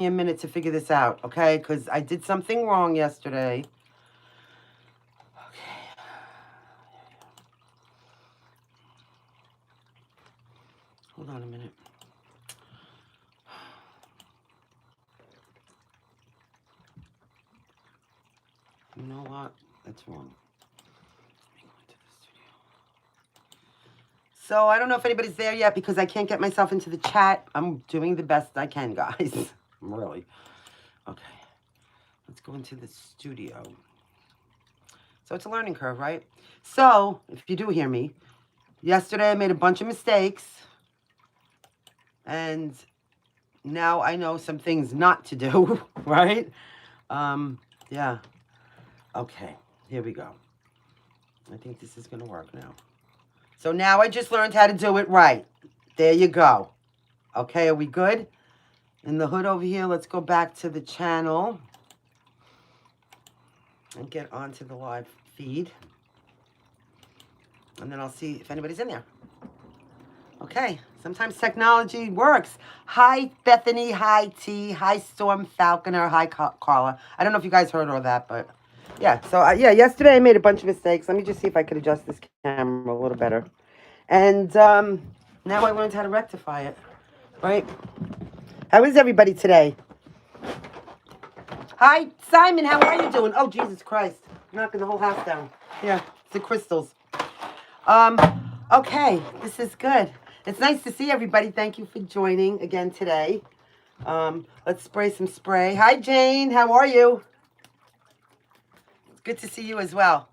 me a minute to figure this out, okay? Because I did something wrong yesterday. Okay. Hold on a minute. You know what? That's wrong. So I don't know if anybody's there yet because I can't get myself into the chat. I'm doing the best I can, guys. Really. Okay. Let's go into the studio. So it's a learning curve, right? So, if you do hear me, yesterday I made a bunch of mistakes. And now I know some things not to do, right? Yeah. Okay, here we go. I think this is going to work now. So now I just learned how to do it right. There you go. Okay, are we good? In the hood over here, let's go back to the channel and get onto the live feed. And then I'll see if anybody's in there. Okay, sometimes technology works. Hi, Bethany. Hi, T. Hi, Storm Falconer. Hi, Carla. I don't know if you guys heard all that, but yeah. So, yeah, yesterday I made a bunch of mistakes. Let me just see if I could adjust this camera a little better. And now I learned how to rectify it, right? How is everybody today? Hi, Simon. How are you doing? Oh, Jesus Christ. Knocking the whole house down. Yeah, it's the crystals. Okay, this is good. It's nice to see everybody. Thank you for joining again today. Let's spray some spray. Hi, Jane. How are you? It's good to see you as well.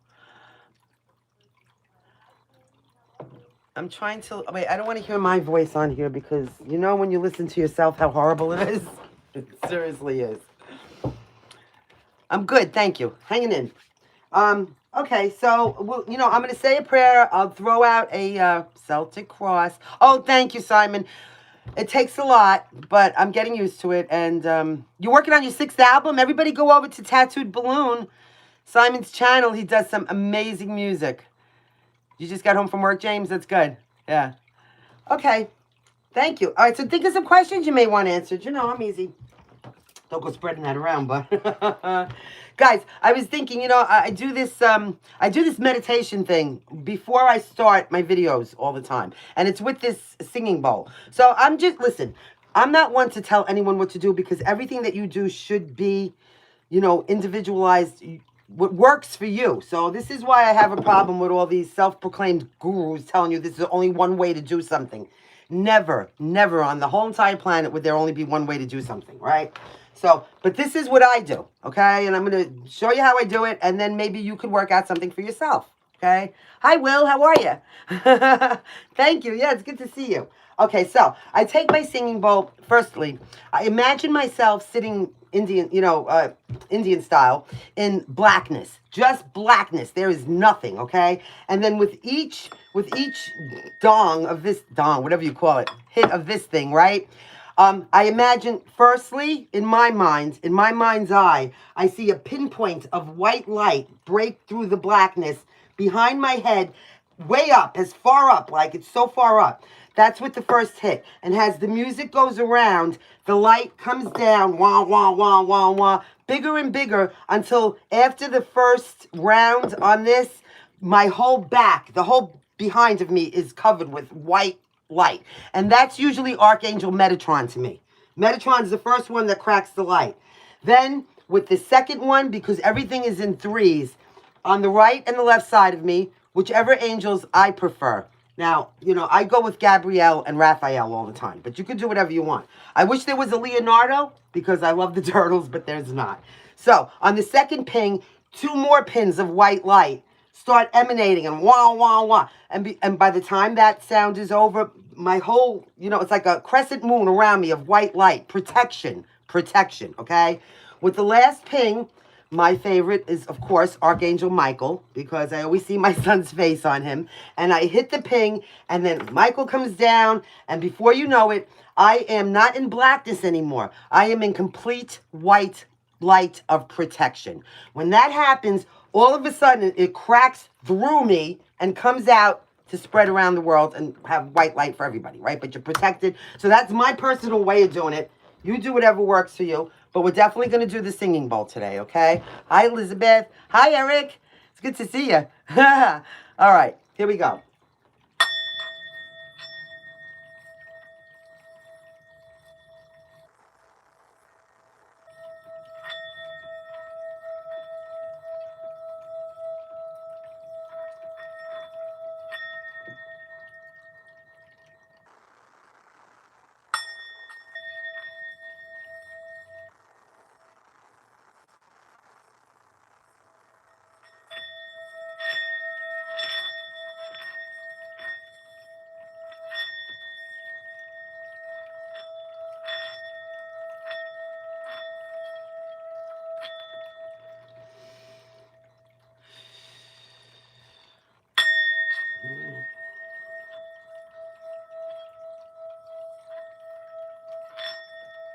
I'm trying to... Wait, I don't want to hear my voice on here because you know when you listen to yourself how horrible it is? It seriously is. I'm good, thank you. Hanging in. Okay, so, well, you know, I'm going to say a prayer. I'll throw out a Celtic cross. Oh, thank you, Simon. It takes a lot, but I'm getting used to it. And you're working on your 6th album. Everybody go over to Tattooed Balloon, Simon's channel. He does some amazing music. You just got home from work, James? That's good. Yeah. Okay. Thank you. All right, so think of some questions you may want answered. You know, I'm easy. Don't go spreading that around, but guys, I was thinking, you know, I do this meditation thing before I start my videos all the time, and it's with this singing bowl. So listen, I'm not one to tell anyone what to do because everything that you do should be, you know, individualized, what works for you. So this is why I have a problem with all these self-proclaimed gurus telling you this is only one way to do something. Never, never on the whole entire planet would there only be one way to do something, right? So, but this is what I do, okay? And I'm going to show you how I do it, and then maybe you could work out something for yourself, okay? Hi, Will. How are you? Thank you. Yeah, it's good to see you. Okay, so I take my singing bowl. Firstly, I imagine myself sitting Indian, you know, Indian style in blackness, just blackness. There is nothing, okay? And then with each dong of this dong, whatever you call it, hit of this thing, right? I imagine, firstly, in my mind's eye, I see a pinpoint of white light break through the blackness behind my head, way up, as far up, like it's so far up. That's with the first hit. And as the music goes around, the light comes down, wah, wah, wah, wah, wah, bigger and bigger until after the first round on this, my whole back, the whole behind of me is covered with white light. And that's usually Archangel Metatron to me. Metatron is the first one that cracks the light. Then with the second one, because everything is in threes, on the right and the left side of me, whichever angels I prefer. Now, you know, I go with Gabrielle and Raphael all the time, but you can do whatever you want. I wish there was a Leonardo because I love the turtles, but there's not. So on the second ping, 2 more pins of white light start emanating and wah, wah, wah. And by the time that sound is over, my whole, you know, it's like a crescent moon around me of white light. Protection, okay? With the last ping, my favorite is, of course, Archangel Michael, because I always see my son's face on him. And I hit the ping, and then Michael comes down, and before you know it, I am not in blackness anymore. I am in complete white light of protection. When that happens, all of a sudden, it cracks through me and comes out to spread around the world and have white light for everybody, right? But you're protected. So that's my personal way of doing it. You do whatever works for you. But we're definitely going to do the singing bowl today, okay? Hi, Elizabeth. Hi, Eric. It's good to see you. All right, here we go.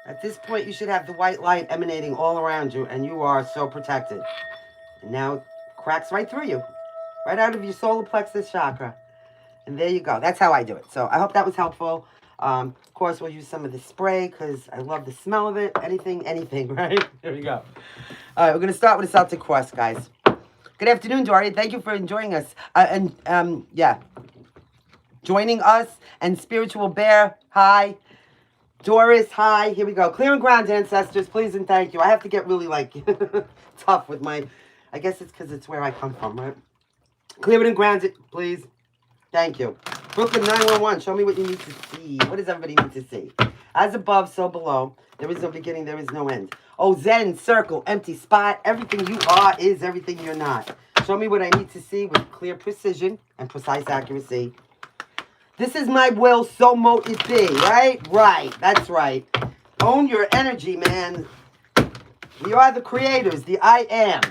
At this point, you should have the white light emanating all around you, and you are so protected. And now it cracks right through you, right out of your solar plexus chakra. And there you go. That's how I do it. So I hope that was helpful. Of course, we'll use some of the spray because I love the smell of it. Anything, right? There we go. All right, we're going to start with a Celtic cross, guys. Good afternoon, Dory. Thank you for joining us. Joining us. And Spiritual Bear, hi. Doris, hi. Here we go. Clear and ground, ancestors, please and thank you. I have to get really, like, tough with my... I guess it's because it's where I come from, right? Clear it and ground it, please. Thank you. Brooklyn 911, show me what you need to see. What does everybody need to see? As above, so below. There is no beginning, there is no end. Oh, Zen, circle, empty spot. Everything you are is everything you're not. Show me what I need to see with clear precision and precise accuracy. This is my will, so mote it be, right? Right, that's right. Own your energy, man. We are the creators, the I am.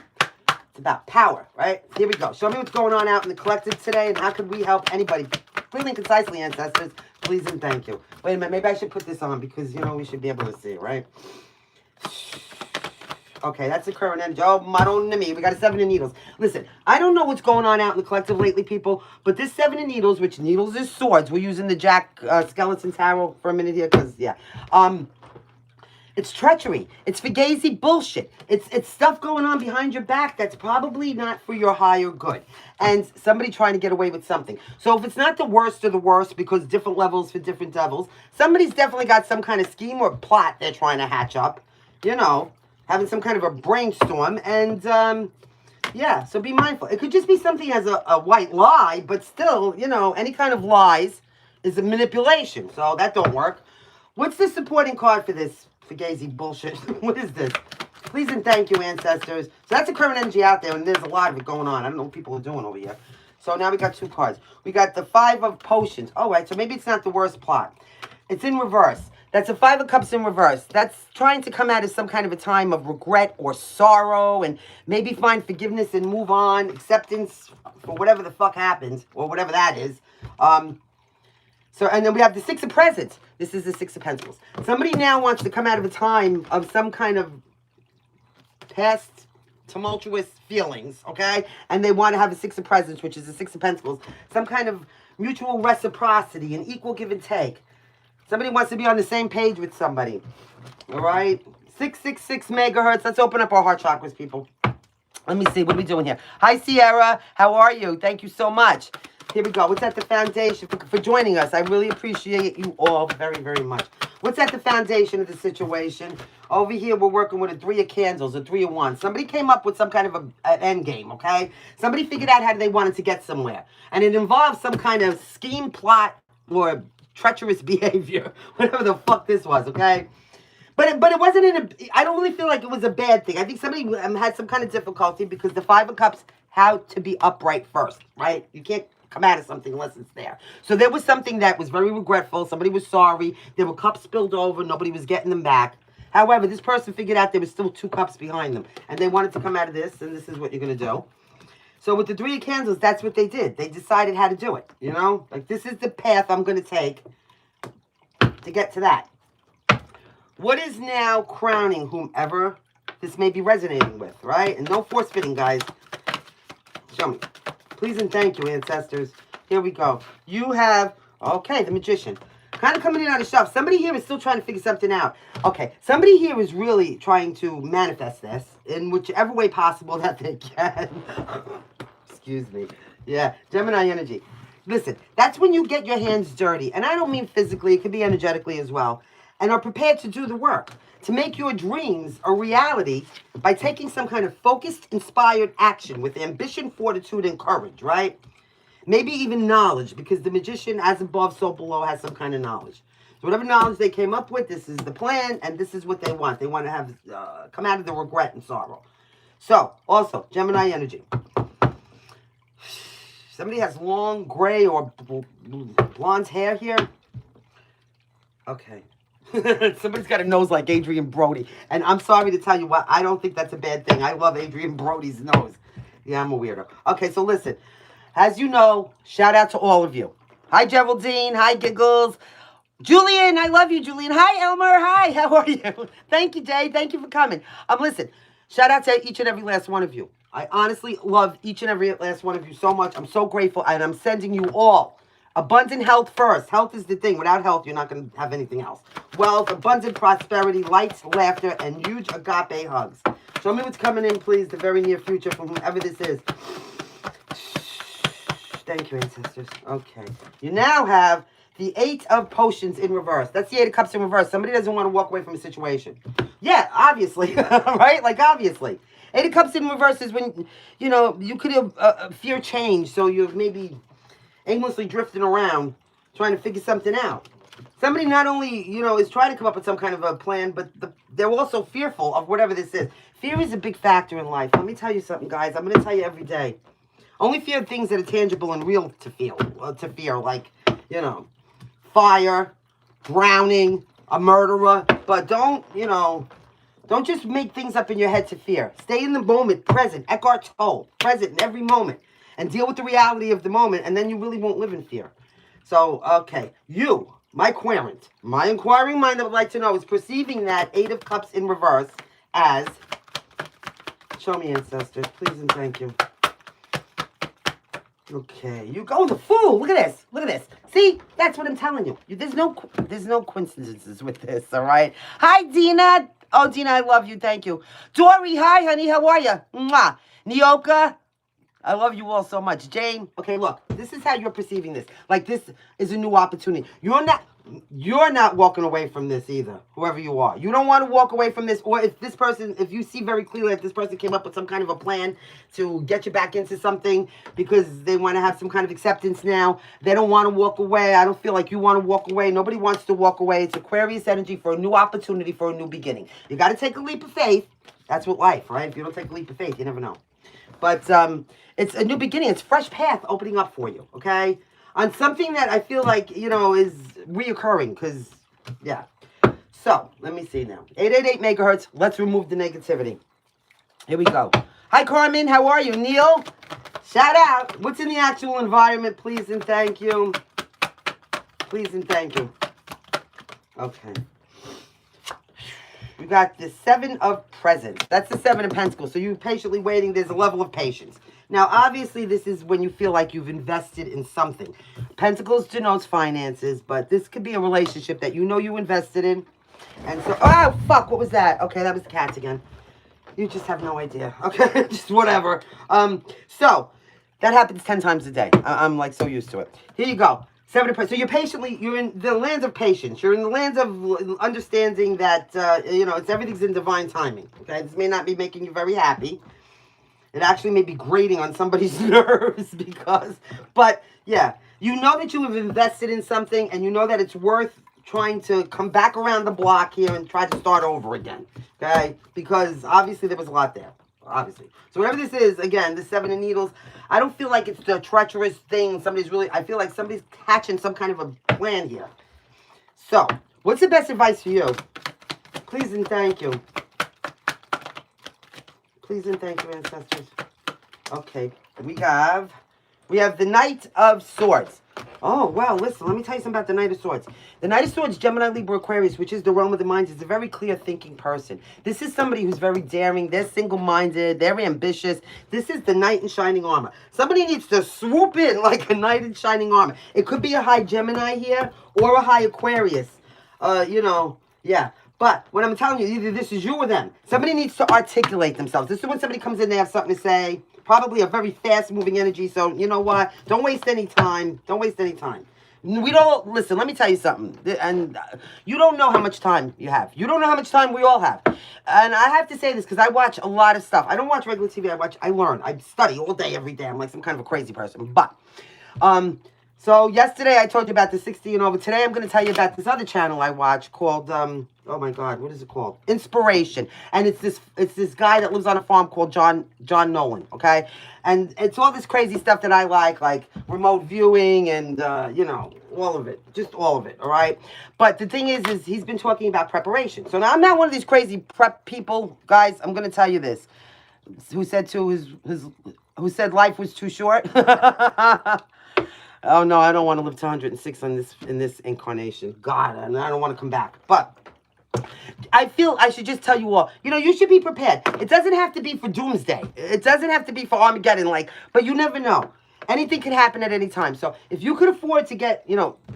It's about power, right? Here we go. Show me what's going on out in the collective today and how could we help anybody. Clearly and concisely, ancestors, please and thank you. Wait a minute, maybe I should put this on because, you know, we should be able to see it, right? Okay, that's the current energy. Oh, Madonna me. We got a 7 of needles. Listen, I don't know what's going on out in the collective lately, people, but this 7 of needles, which needles is swords. We're using the Jack Skeleton Tarot for a minute here because, yeah. It's treachery. It's fugazi bullshit. It's stuff going on behind your back that's probably not for your higher good. And somebody trying to get away with something. So if it's not the worst of the worst, because different levels for different devils, somebody's definitely got some kind of scheme or plot they're trying to hatch up. You know, having some kind of a brainstorm. And, yeah, so be mindful. It could just be something as a white lie, but still, you know, any kind of lies is a manipulation. So that don't work. What's the supporting card for this fugazi bullshit? What is this? Please and thank you, ancestors. So that's a current energy out there, and there's a lot of it going on. I don't know what people are doing over here. So now we got 2 cards. We got the 5 of Potions. Oh, right, so maybe it's not the worst plot. It's in reverse. That's a 5 of Cups in reverse. That's trying to come out of some kind of a time of regret or sorrow and maybe find forgiveness and move on, acceptance for whatever the fuck happened, or whatever that is. So, and then we have the 6 of Presents. This is the 6 of Pentacles. Somebody now wants to come out of a time of some kind of past tumultuous feelings, okay? And they want to have a 6 of Presents, which is the 6 of Pentacles. Some kind of mutual reciprocity, an equal give and take. Somebody wants to be on the same page with somebody, all right? 666 megahertz. Let's open up our heart chakras, people. Let me see. What are we doing here? Hi, Sierra. How are you? Thank you so much. Here we go. What's at the foundation for joining us? I really appreciate you all very, very much. What's at the foundation of the situation? Over here, we're working with a 3 of Candles, a 3 of Wands. Somebody came up with some kind of an end game, okay? Somebody figured out how they wanted to get somewhere. And it involves some kind of scheme, plot, or treacherous behavior. Whatever the fuck this was, okay? But it wasn't in a... I don't really feel like it was a bad thing. I think somebody had some kind of difficulty because the 5 of Cups had to be upright first, right? You can't come out of something unless it's there. So there was something that was very regretful. Somebody was sorry. There were cups spilled over. Nobody was getting them back. However, this person figured out there was still 2 cups behind them. And they wanted to come out of this, and this is what you're going to do. So with the 3 of Candles, that's what they did. They decided how to do it, you know? Like, this is the path I'm going to take to get to that. What is now crowning whomever this may be resonating with, right? And no force fitting, guys. Show me. Please and thank you, ancestors. Here we go. You have, okay, the Magician. Kind of coming in out of shelf. Somebody here is still trying to figure something out. Okay, somebody here is really trying to manifest this in whichever way possible that they can. Excuse me. Yeah, Gemini energy. Listen, that's when you get your hands dirty. And I don't mean physically, it could be energetically as well. And are prepared to do the work. To make your dreams a reality by taking some kind of focused, inspired action with ambition, fortitude, and courage, right? Maybe even knowledge, because the magician, as above, so below, has some kind of knowledge. So whatever knowledge they came up with, this is the plan, and this is what they want. They want to have come out of the regret and sorrow. So, also, Gemini energy. Somebody has long gray or blonde hair here. Okay. Somebody's got a nose like Adrian Brody. And I'm sorry to tell you what, I don't think that's a bad thing. I love Adrian Brody's nose. Yeah, I'm a weirdo. Okay, so listen. As you know, shout out to all of you. Hi, Geraldine. Hi, Giggles. Julian, I love you, Julian. Hi, Elmer. Hi, how are you? Thank you, Jay. Thank you for coming. Listen, shout out to each and every last one of you. I honestly love each and every last one of you so much. I'm so grateful, and I'm sending you all abundant health first. Health is the thing. Without health, you're not going to have anything else. Wealth, abundant prosperity, lights, laughter, and huge agape hugs. Show me what's coming in, please, the very near future from whoever this is. Thank you, ancestors. Okay. You now have the 8 of Potions in reverse. That's the 8 of Cups in reverse. Somebody doesn't want to walk away from a situation. Yeah, obviously. Right? Like, obviously. 8 of Cups in reverse is when, you know, you could have fear change. So you're maybe aimlessly drifting around trying to figure something out. Somebody not only, you know, is trying to come up with some kind of a plan, but they're also fearful of whatever this is. Fear is a big factor in life. Let me tell you something, guys. I'm going to tell you every day. Only fear things that are tangible and real to fear, like, you know, fire, drowning, a murderer. But don't, you know, don't just make things up in your head to fear. Stay in the moment, present. Eckhart Tolle, present in every moment. And deal with the reality of the moment, and then you really won't live in fear. So, okay, you, my querent, my inquiring mind that would like to know is perceiving that 8 of Cups in reverse as, show me, ancestors, please and thank you. Okay, you go the fool. Look at this. Look at this. See, that's what I'm telling you. There's no coincidences with this, all right? Hi, Dina. Oh, Dina, I love you. Thank you. Dory, hi, honey. How are you? Mwah. Nyoka, I love you all so much. Jane, okay, look, this is how you're perceiving this. Like, this is a new opportunity. You're not walking away from this either, whoever you are. You don't want to walk away from this, or if you see very clearly that this person came up with some kind of a plan to get you back into something because they want to have some kind of acceptance now, they don't want to walk away. I don't feel like you want to walk away. Nobody wants to walk away. It's Aquarius energy for a new opportunity, for a new beginning. You got to take a leap of faith. That's what life, right? If you don't take a leap of faith, you never know. But it's a new beginning. It's a fresh path opening up for you, okay? On something that I feel like, you know, is reoccurring, because, yeah. So, let me see now. 888 megahertz. Let's remove the negativity. Here we go. Hi, Carmen. How are you? Neil? Shout out. What's in the actual environment, please and thank you. Please and thank you. Okay. We got the 7 of Presents. That's the 7 of Pentacles. So you're patiently waiting. There's a level of patience. Now, obviously, this is when you feel like you've invested in something. Pentacles denotes finances, but this could be a relationship that you know you invested in. And so, oh, fuck, what was that? Okay, that was the cats again. You just have no idea. Okay, just whatever. So, that happens 10 times a day. I'm, like, so used to it. Here you go. 7 of Pentacles. So you're in the lands of patience. You're in the lands of understanding that, you know, everything's in divine timing. Okay, this may not be making you very happy. It actually may be grating on somebody's nerves but yeah, you know that you have invested in something and you know that it's worth trying to come back around the block here and try to start over again, okay? Because obviously there was a lot there, obviously. So whatever this is, again, the 7 of Needles, I don't feel like it's the treacherous thing. I feel like somebody's catching some kind of a plan here. So, what's the best advice for you? Please and thank you. Please and thank you, ancestors. Okay, we have the Knight of Swords. Oh, well, listen, let me tell you something about the Knight of Swords. The Knight of Swords, Gemini, Libra, Aquarius, which is the realm of the minds, is a very clear-thinking person. This is somebody who's very daring. They're single-minded. They're ambitious. This is the knight in shining armor. Somebody needs to swoop in like a knight in shining armor. It could be a high Gemini here or a high Aquarius. Yeah. But what I'm telling you, either this is you or them. Somebody needs to articulate themselves. This is when somebody comes in, they have something to say. Probably a very fast-moving energy. So, you know what? Don't waste any time. Don't waste any time. We don't, listen, let me tell you something. And you don't know how much time you have. You don't know how much time we all have. And I have to say this because I watch a lot of stuff. I don't watch regular TV. I learn. I study all day, every day. I'm like some kind of a crazy person. But, so yesterday I told you about the 60 and over. Today I'm going to tell you about this other channel I watch called, oh my God, what is it called? Inspiration. And it's this guy that lives on a farm called John Nolan, okay? And it's all this crazy stuff that I like remote viewing and, all of it. Just all of it, all right? But the thing is he's been talking about preparation. So now I'm not one of these crazy prep people, guys. I'm going to tell you this. Who said who said life was too short? Oh no, I don't want to live to 106 in this incarnation. God, and I don't want to come back. But I feel I should just tell you all, you should be prepared. It doesn't have to be for doomsday. It doesn't have to be for Armageddon, but you never know. Anything could happen at any time. So if you could afford to get,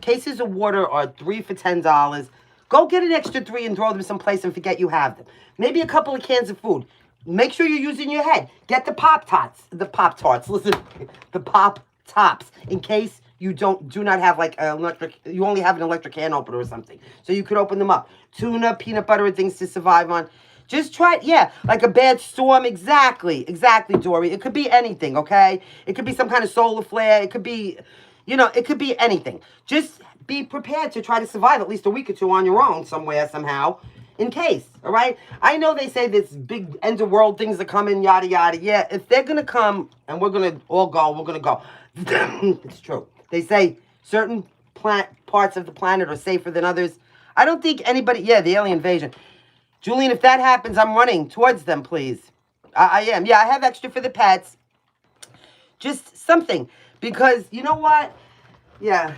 cases of water are 3 for $10, go get an extra 3 and throw them someplace and forget you have them. Maybe a couple of cans of food. Make sure you're using your head. Get the Pop-Tarts. Listen, the Pop-Tops, in case you do not have you only have an electric can opener or something. So you could open them up. Tuna, peanut butter, and things to survive on. Just try it, like a bad storm. Exactly, Dory. It could be anything, okay? It could be some kind of solar flare. It could be, it could be anything. Just be prepared to try to survive at least a week or two on your own somewhere, somehow. In case, all right? I know they say this big end of world things are coming, yada, yada. Yeah, if they're going to come and we're going to all go, we're going to go. It's true. They say certain parts of the planet are safer than others. I don't think anybody, the alien invasion. Julian, if that happens, I'm running towards them, please. I am. Yeah, I have extra for the pets. Just something. Because, you know what? Yeah,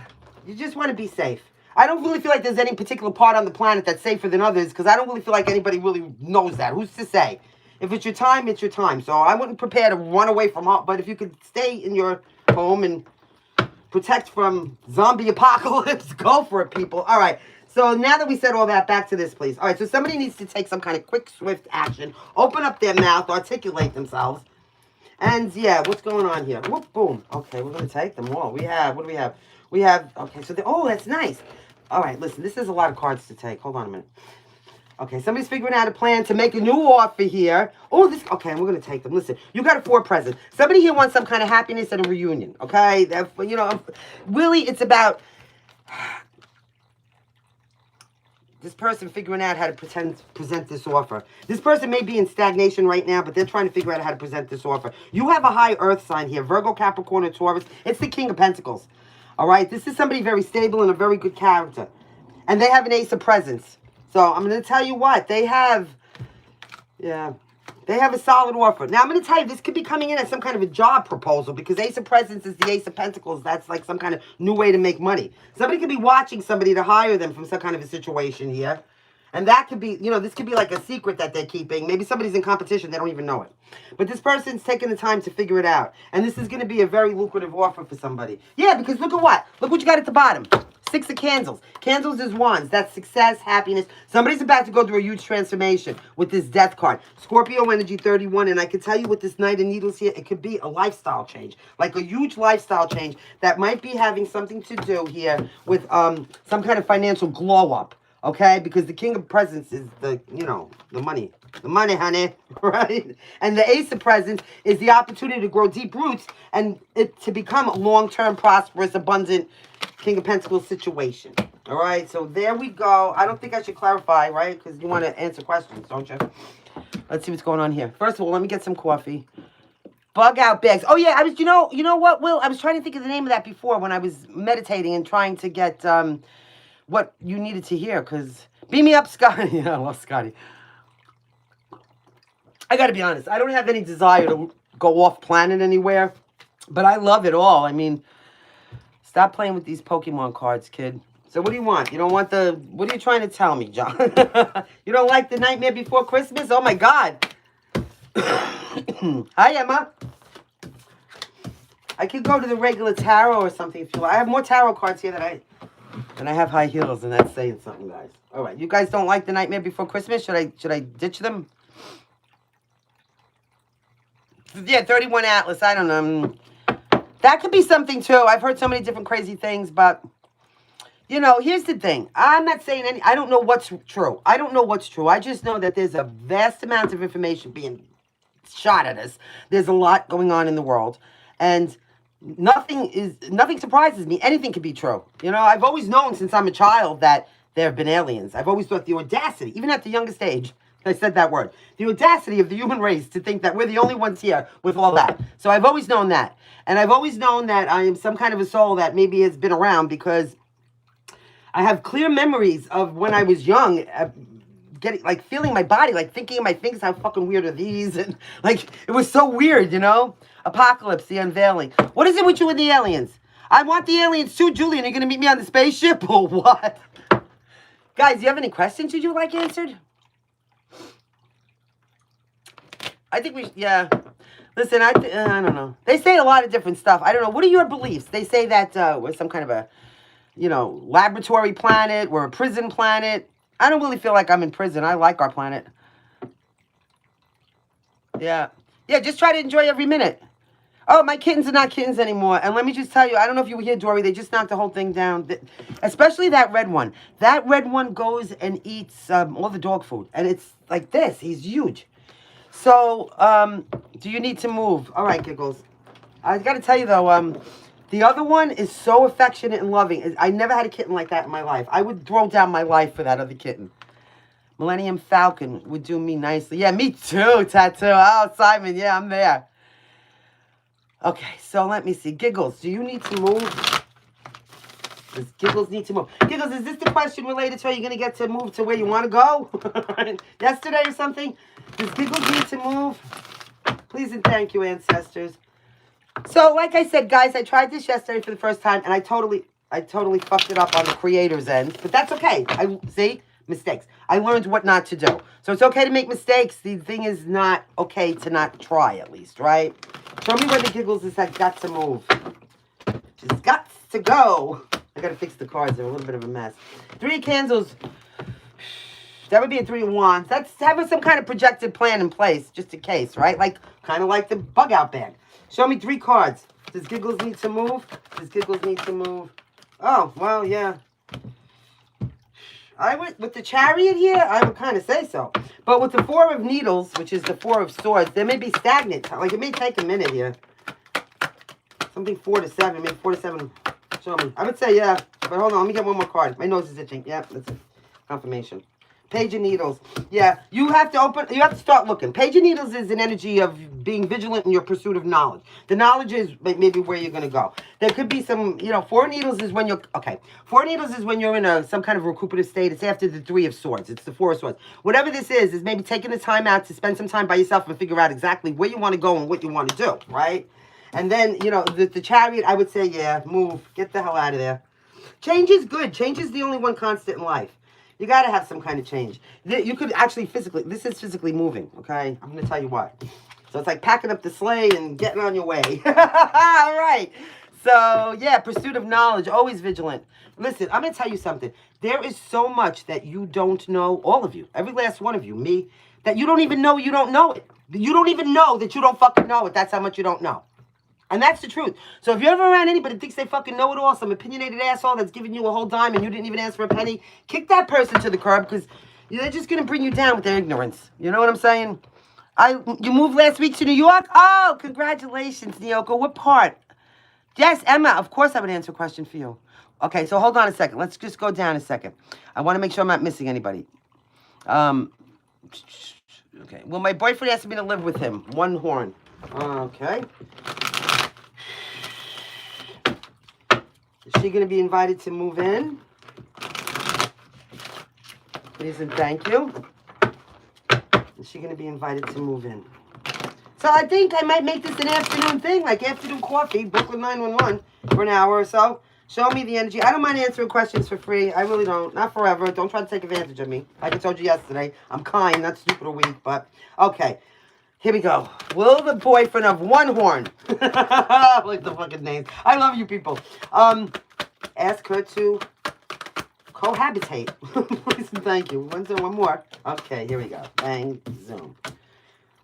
you just want to be safe. I don't really feel like there's any particular part on the planet that's safer than others because I don't really feel like anybody really knows that. Who's to say? If it's your time, it's your time. So I wouldn't prepare to run away from home. But if you could stay in your home and protect from zombie apocalypse, go for it, people. All right. So now that we said all that, back to this, please. All right. So somebody needs to take some kind of quick, swift action. Open up their mouth, articulate themselves. And yeah, what's going on here? Whoop, boom. Okay, we're going to take them all. What do we have? We have, okay, so, that's nice. All right, listen, this is a lot of cards to take. Hold on a minute. Okay, somebody's figuring out a plan to make a new offer here. Okay, we're going to take them. Listen, you got a 4 present. Somebody here wants some kind of happiness and a reunion, okay? Really, it's about this person figuring out how to present this offer. This person may be in stagnation right now, but they're trying to figure out how to present this offer. You have a high earth sign here, Virgo, Capricorn, or Taurus. It's the King of Pentacles. All right, this is somebody very stable and a very good character. And they have an Ace of Presents. So I'm going to tell you what, they have a solid offer. Now I'm going to tell you, this could be coming in as some kind of a job proposal because Ace of Presents is the Ace of Pentacles. That's like some kind of new way to make money. Somebody could be watching somebody to hire them from some kind of a situation here. And that could be, this could be like a secret that they're keeping. Maybe somebody's in competition, they don't even know it. But this person's taking the time to figure it out. And this is going to be a very lucrative offer for somebody. Yeah, because look at what? Look what you got at the bottom. 6 of Candles. Candles is wands. That's success, happiness. Somebody's about to go through a huge transformation with this Death card. Scorpio energy 31. And I can tell you with this Knight of Needles here, it could be a lifestyle change. Like a huge lifestyle change that might be having something to do here with some kind of financial glow up. Okay, because the King of Presents is the money. The money, honey, right? And the Ace of Presents is the opportunity to grow deep roots and to become a long-term, prosperous, abundant King of Pentacles situation. All right, so there we go. I don't think I should clarify, right? Because you want to answer questions, don't you? Let's see what's going on here. First of all, let me get some coffee. Bug out bags. Oh, yeah, I was, you know what, Will? I was trying to think of the name of that before when I was meditating and trying to get... what you needed to hear, because beam me up, Scotty. Yeah, I love Scotty. I gotta be honest, I don't have any desire to go off planet anywhere, but I love it all. I mean, Stop playing with these Pokemon cards, kid. So what do you want? You don't want the... What are you trying to tell me, John? You don't like the Nightmare Before Christmas? Oh, my God. Hi, Emma. I could go to the regular tarot or something if you want. I have more tarot cards here than I have high heels, and that's saying something, guys. All right. You guys don't like the Nightmare Before Christmas? Should I ditch them? Yeah, 31 Atlas. I don't know. That could be something, too. I've heard so many different crazy things, but... You know, here's the thing. I'm not saying I don't know what's true. I don't know what's true. I just know that there's a vast amount of information being shot at us. There's a lot going on in the world. And nothing surprises me. Anything could be true. You know, I've always known since I'm a child that there have been aliens. I've always thought the audacity, even at the youngest age, I said that word, the audacity of the human race to think that we're the only ones here with all that. So I've always known that. And I've always known that I am some kind of a soul that maybe has been around because... I have clear memories of when I was young, getting like feeling my body, like thinking in my fingers, how fucking weird are these? And like, it was so weird, you know? Apocalypse, the unveiling. What is it with you and the aliens? I want the aliens too, Julian. Are you going to meet me on the spaceship or what? Guys, do you have any questions you'd like answered? I think yeah. Listen, I don't know. They say a lot of different stuff. I don't know. What are your beliefs? They say that we're some kind of a... You know, laboratory planet. We're a prison planet. I don't really feel like I'm in prison. I like our planet. Yeah. Yeah, just try to enjoy every minute. Oh, my kittens are not kittens anymore. And let me just tell you, I don't know if you were here, Dory. They just knocked the whole thing down. Especially that red one. That red one goes and eats all the dog food. And it's like this. He's huge. So, do you need to move? All right, Giggles. I got to tell you, though, the other one is so affectionate and loving. I never had a kitten like that in my life. I would throw down my life for that other kitten. Millennium Falcon would do me nicely. Yeah, me too, Tattoo. Oh, Simon, yeah, I'm there. Okay, so let me see. Giggles, do you need to move? Does Giggles need to move? Giggles, is this the question related to, are you going to get to move to where you want to go? Yesterday or something? Does Giggles need to move? Please and thank you, ancestors. So, like I said, guys, I tried this yesterday for the first time, and I totally fucked it up on the creator's end. But that's okay. See? Mistakes. I learned what not to do. So it's okay to make mistakes. The thing is not okay to not try, at least, right? Show me where the Giggles has got to move. She's got to go. I got to fix the cards. They're a little bit of a mess. 3 of Candles. That would be a 3 of Wands. That's having some kind of projected plan in place, just in case, right? Like, kind of like the bug out bag. Show me 3 cards. Does Giggles need to move? Does Giggles need to move? Oh, well, yeah. With the Chariot here, I would kind of say so. But with the 4 of Needles, which is the 4 of Swords, there may be stagnant. Like, it may take a minute here. Something 4 to 7. Maybe 4 to 7. Show me. I would say, yeah. But hold on, let me get one more card. My nose is itching. Yeah, that's it. Confirmation. Page of Needles. Yeah, you have to start looking. Page of Needles is an energy of being vigilant in your pursuit of knowledge. The knowledge is maybe where you're going to go. There could be some, 4 of Needles is when you're, 4 of Needles is when you're in some kind of recuperative state. It's after the 3 of Swords. It's the 4 of Swords. Whatever this is maybe taking the time out to spend some time by yourself and figure out exactly where you want to go and what you want to do, right? And then, the Chariot, I would say, yeah, move. Get the hell out of there. Change is good. Change is the only one constant in life. You got to have some kind of change. You could actually this is physically moving, okay? I'm going to tell you what. So it's like packing up the sleigh and getting on your way. All right. So, yeah, pursuit of knowledge, always vigilant. Listen, I'm going to tell you something. There is so much that you don't know, all of you, every last one of you, me, that you don't even know you don't know it. You don't even know that you don't fucking know it. That's how much you don't know. And that's the truth. So if you're ever around anybody that thinks they fucking know it all, some opinionated asshole that's giving you a whole dime and you didn't even ask for a penny, kick that person to the curb because they're just going to bring you down with their ignorance. You know what I'm saying? You moved last week to New York? Oh, congratulations, Nyoko. What part? Yes, Emma. Of course I would answer a question for you. Okay, so hold on a second. Let's just go down a second. I want to make sure I'm not missing anybody. Okay. Well, my boyfriend asked me to live with him. One horn. Okay. Is she going to be invited to move in? Please and thank you. Is she going to be invited to move in? So I think I might make this an afternoon thing, like afternoon coffee, Brooklyn 911, for an hour or so. Show me the energy. I don't mind answering questions for free. I really don't. Not forever. Don't try to take advantage of me. Like I told you yesterday, I'm kind, not stupid or weak, but okay. Here we go. Will the boyfriend of One Horn, like the fucking names. I love you people. Ask her to cohabitate. Please and thank you. One more. Okay, here we go. Bang, zoom.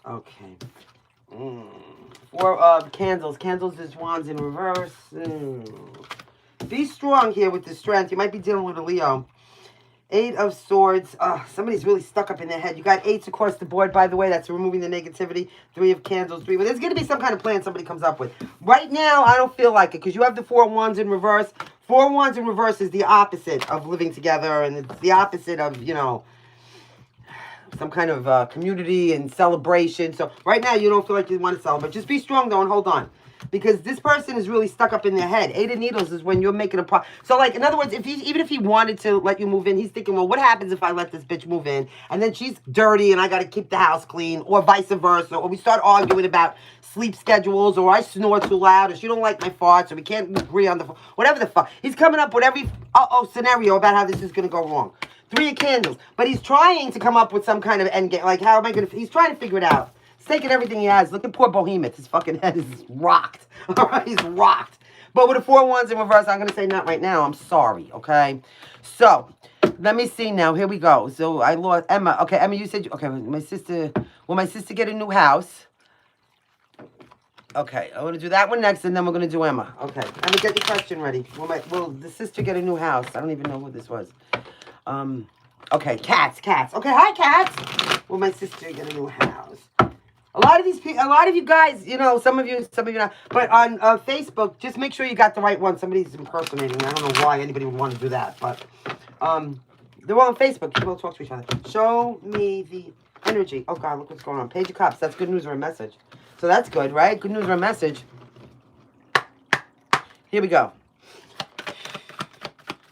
Okay. 4 candles. Candles is wands in reverse. Be strong here with the strength. You might be dealing with a Leo. 8 of swords. Somebody's really stuck up in their head. You got 8s across the board, by the way. That's removing the negativity. 3 of candles. 3. But there's going to be some kind of plan somebody comes up with. Right now, I don't feel like it because you have the 4 wands in reverse. 4 wands in reverse is the opposite of living together, and it's the opposite of, you know, some kind of community and celebration. So right now, you don't feel like you want to celebrate. Just be strong, though, and hold on. Because this person is really stuck up in their head. 8 of needles is when you're making a problem. So, like, in other words, even if he wanted to let you move in, he's thinking, well, what happens if I let this bitch move in? And then she's dirty and I got to keep the house clean, or vice versa. Or we start arguing about sleep schedules, or I snore too loud, or she don't like my farts, or we can't agree on the... Whatever the fuck. He's coming up with every scenario about how this is going to go wrong. 3 of candles. But he's trying to come up with some kind of end game. Like, how am I going to... He's trying to figure it out. He's taking everything he has. Look at poor Behemoth. His fucking head is rocked. All right, he's rocked. But with the 4 wands in reverse, I'm going to say not right now. I'm sorry, okay? So, let me see now. Here we go. So, I lost Emma. Okay, Emma, you said... Okay, my sister... Will my sister get a new house? Okay, I'm going to do that one next, and then we're going to do Emma. Okay, Emma, get your question ready. Will the sister get a new house? I don't even know who this was. Okay, cats. Okay, hi, cats. Will my sister get a new house? A lot of these people, a lot of you guys, you know, some of you not. But on Facebook, just make sure you got the right one. Somebody's impersonating me. I don't know why anybody would want to do that, but they're all on Facebook. People talk to each other. Show me the energy. Oh God, look what's going on. Page of Cups. That's good news or a message. So that's good, right? Good news or a message. Here we go.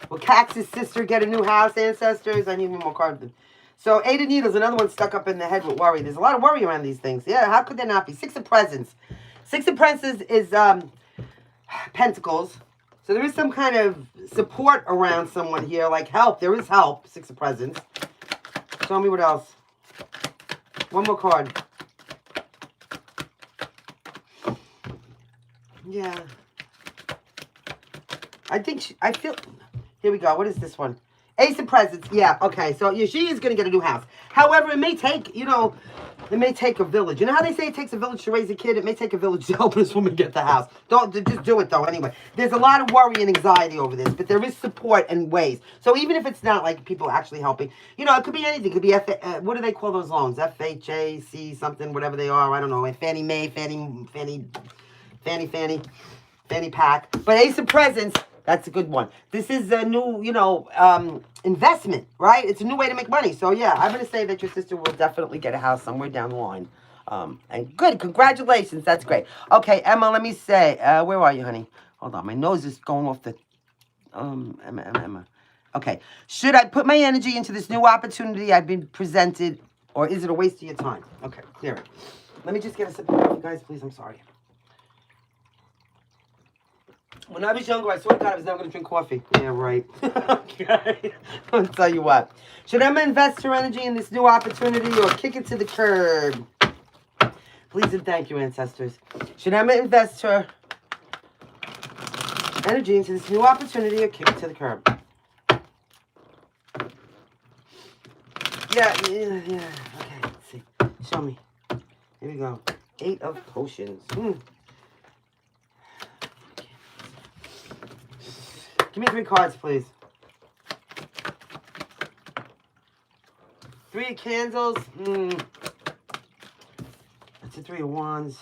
Will Cax's sister get a new house, ancestors? I need one more card. So, 8 of needles, another one stuck up in the head with worry. There's a lot of worry around these things. Yeah, how could there not be? 6 of presents. 6 of presents is pentacles. So, there is some kind of support around someone here, like help. There is help. 6 of presents. Show me what else. One more card. Yeah. I feel... Here we go. What is this one? Ace of presents. Yeah, okay. So yeah, she is going to get a new house. However, it may take, you know, it may take a village. You know how they say it takes a village to raise a kid? It may take a village to help this woman get the house. Just do it, though, anyway. There's a lot of worry and anxiety over this, but there is support and ways. So even if it's not like people actually helping, you know, it could be anything. It could be, what do they call those loans? FHAC something, whatever they are. I don't know. Fannie Mae, Fannie Pack. But Ace of presents... That's a good one. This is a new, you know, investment, right? It's a new way to make money. So, yeah, I'm going to say that your sister will definitely get a house somewhere down the line. And good. Congratulations. That's great. Okay, Emma, let me say, where are you, honey? Hold on. My nose is going off the, Emma. Okay. Should I put my energy into this new opportunity I've been presented, or is it a waste of your time? Okay, clear it. Let me just get a sip of coffee, guys, please. I'm sorry. When I was younger, I swear to God, I was never going to drink coffee. Yeah, right. Okay. I'll tell you what. Should Emma invest her energy in this new opportunity or kick it to the curb? Please and thank you, ancestors. Should Emma invest her energy into this new opportunity or kick it to the curb? Yeah. Okay, let's see. Show me. Here we go. 8 of potions. Give me 3 cards, please. 3 of candles. That's a 3 of wands.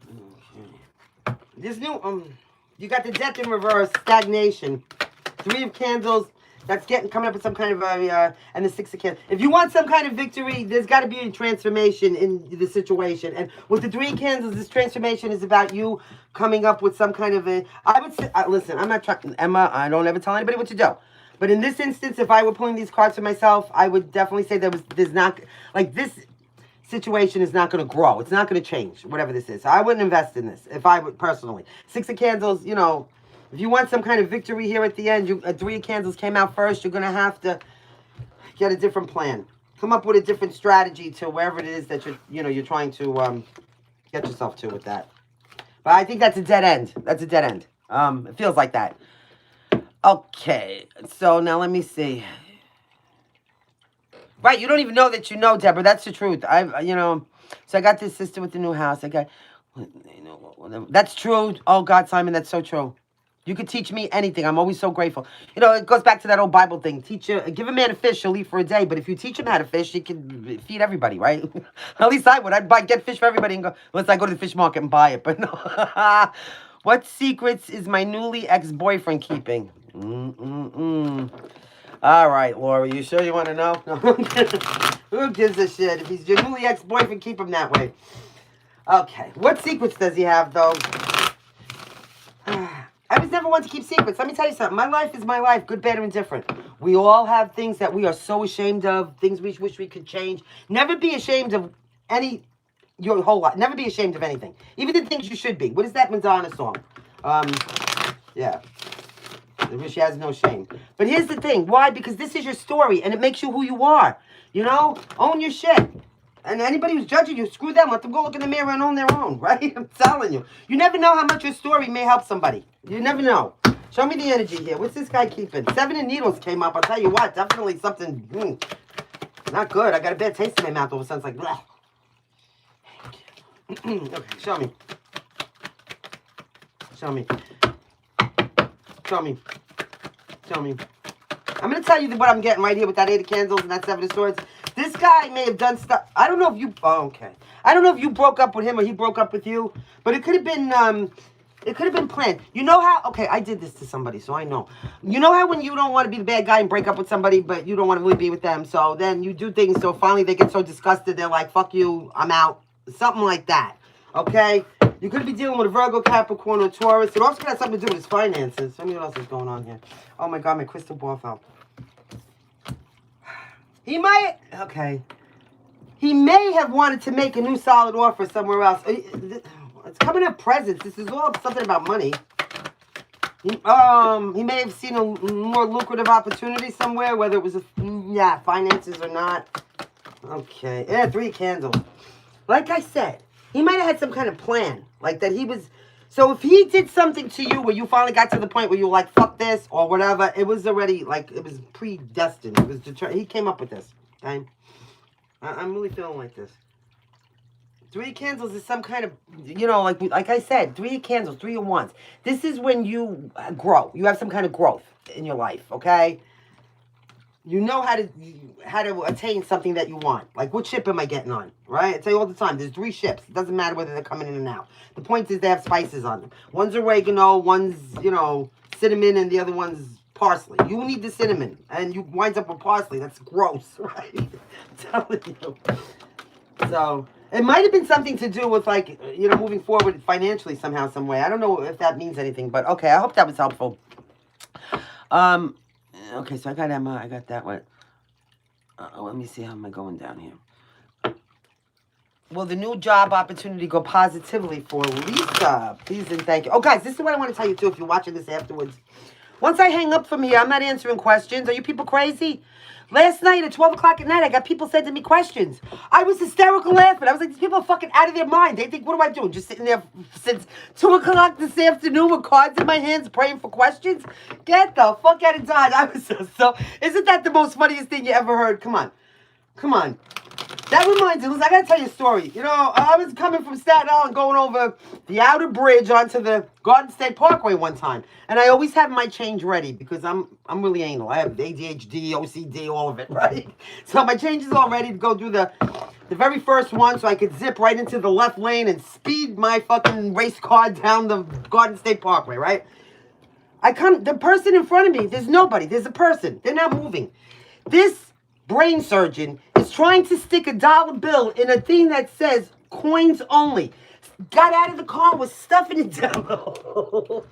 Okay. This new, you got the death in reverse, stagnation. 3 of candles. That's coming up with some kind of and the 6 of candles. If you want some kind of victory, there's got to be a transformation in the situation. And with the 3 of candles, this transformation is about you coming up with some kind of I would say, listen, I'm not trying, Emma, I don't ever tell anybody what to do. But in this instance, if I were pulling these cards for myself, I would definitely say there's not, like this situation is not going to grow. It's not going to change, whatever this is. So I wouldn't invest in this if I would personally. 6 of candles, you know, If you want some kind of victory here at the end, Three of Candles came out first. You're going to have to get a different plan. Come up with a different strategy to wherever it is that you're trying to get yourself to with that. But I think that's a dead end. That's a dead end. It feels like that. Okay, so now let me see. Right, you don't even know that you know, Deborah. That's the truth. So I got this sister with the new house. That's true. Oh, God, Simon, that's so true. You could teach me anything. I'm always so grateful. It goes back to that old Bible thing. Give a man a fish, he'll eat for a day. But if you teach him how to fish, he can feed everybody, right? At least I would. Get fish for everybody and go, unless I go to the fish market and buy it. But no. What secrets is my newly ex-boyfriend keeping? All right, Laura, you sure you want to know? No. Who gives a shit? If he's your newly ex-boyfriend, keep him that way. Okay, what secrets does he have, though? I was never one to keep secrets. Let me tell you something. My life is my life, good, bad, or indifferent. We all have things that we are so ashamed of, things we wish we could change. Never be ashamed of your whole life. Never be ashamed of anything. Even the things you should be. What is that Madonna song? Yeah. She has no shame. But here's the thing. Why? Because this is your story, and it makes you who you are. Own your shit. And anybody who's judging you, screw them. Let them go look in the mirror and own their own, right? I'm telling you. You never know how much your story may help somebody. You never know. Show me the energy here. What's this guy keeping? 7 of Needles came up. I'll tell you what. Definitely something not good. I got a bad taste in my mouth all of a sudden. It's like, okay, show me. Show me. Show me. Show me. I'm going to tell you what I'm getting right here with that 8 of Candles and that 7 of Swords. This guy may have done stuff. I don't know if you... Oh, okay. I don't know if you broke up with him or he broke up with you. But it could have been... It could have been planned. You know how... Okay, I did this to somebody, so I know. You know how when you don't want to be the bad guy and break up with somebody, but you don't want to really be with them, so then you do things, so finally they get so disgusted, they're like, fuck you, I'm out. Something like that. Okay? You could be dealing with a Virgo, Capricorn, or Taurus. It also could have something to do with his finances. Tell me what else is going on here. Oh my God, my crystal ball fell. He might... Okay. He may have wanted to make a new solid offer somewhere else. It's coming up presents. This is all something about money. He may have seen a more lucrative opportunity somewhere, whether it was, finances or not. Okay. Yeah, 3 candles. Like I said, he might have had some kind of plan. Like that he was... So if he did something to you where you finally got to the point where you were like, fuck this, or whatever, it was already, like, it was predestined. It was he came up with this, okay? I'm really feeling like this. 3 candles is some kind of, like I said, 3 candles, 3 of Wands. This is when you grow. You have some kind of growth in your life, okay? You know how to attain something that you want. Like, what ship am I getting on, right? I tell you all the time, there's 3 ships. It doesn't matter whether they're coming in and out. The point is they have spices on them. One's oregano, one's, cinnamon, and the other one's parsley. You need the cinnamon, and you wind up with parsley. That's gross, right? I'm telling you. So... It might have been something to do with, like, moving forward financially somehow, some way. I don't know if that means anything, but okay, I hope that was helpful. Okay, so I got Emma, I got that one. Let me see, how am I going down here? Will the new job opportunity go positively for Lisa? Please and thank you. Oh, guys, this is what I want to tell you, too, if you're watching this afterwards. Once I hang up from here, I'm not answering questions. Are you people crazy? Last night at 12 o'clock at night, I got people sending me questions. I was hysterical laughing. I was like, these people are fucking out of their mind. They think, what do I do? Just sitting there since 2 o'clock this afternoon with cards in my hands praying for questions? Get the fuck out of Dodge. I was so... Isn't that the most funniest thing you ever heard? Come on. Come on. That reminds me, listen, I gotta tell you a story. I was coming from Staten Island going over the outer bridge onto the Garden State Parkway one time. And I always have my change ready because I'm really anal. I have ADHD, OCD, all of it, right? So my change is all ready to go do the very first one so I could zip right into the left lane and speed my fucking race car down the Garden State Parkway, right? The person in front of me, there's nobody. There's a person. They're not moving. This brain surgeon is trying to stick a dollar bill in a thing that says coins only. Got out of the car, was stuffing it down the hole.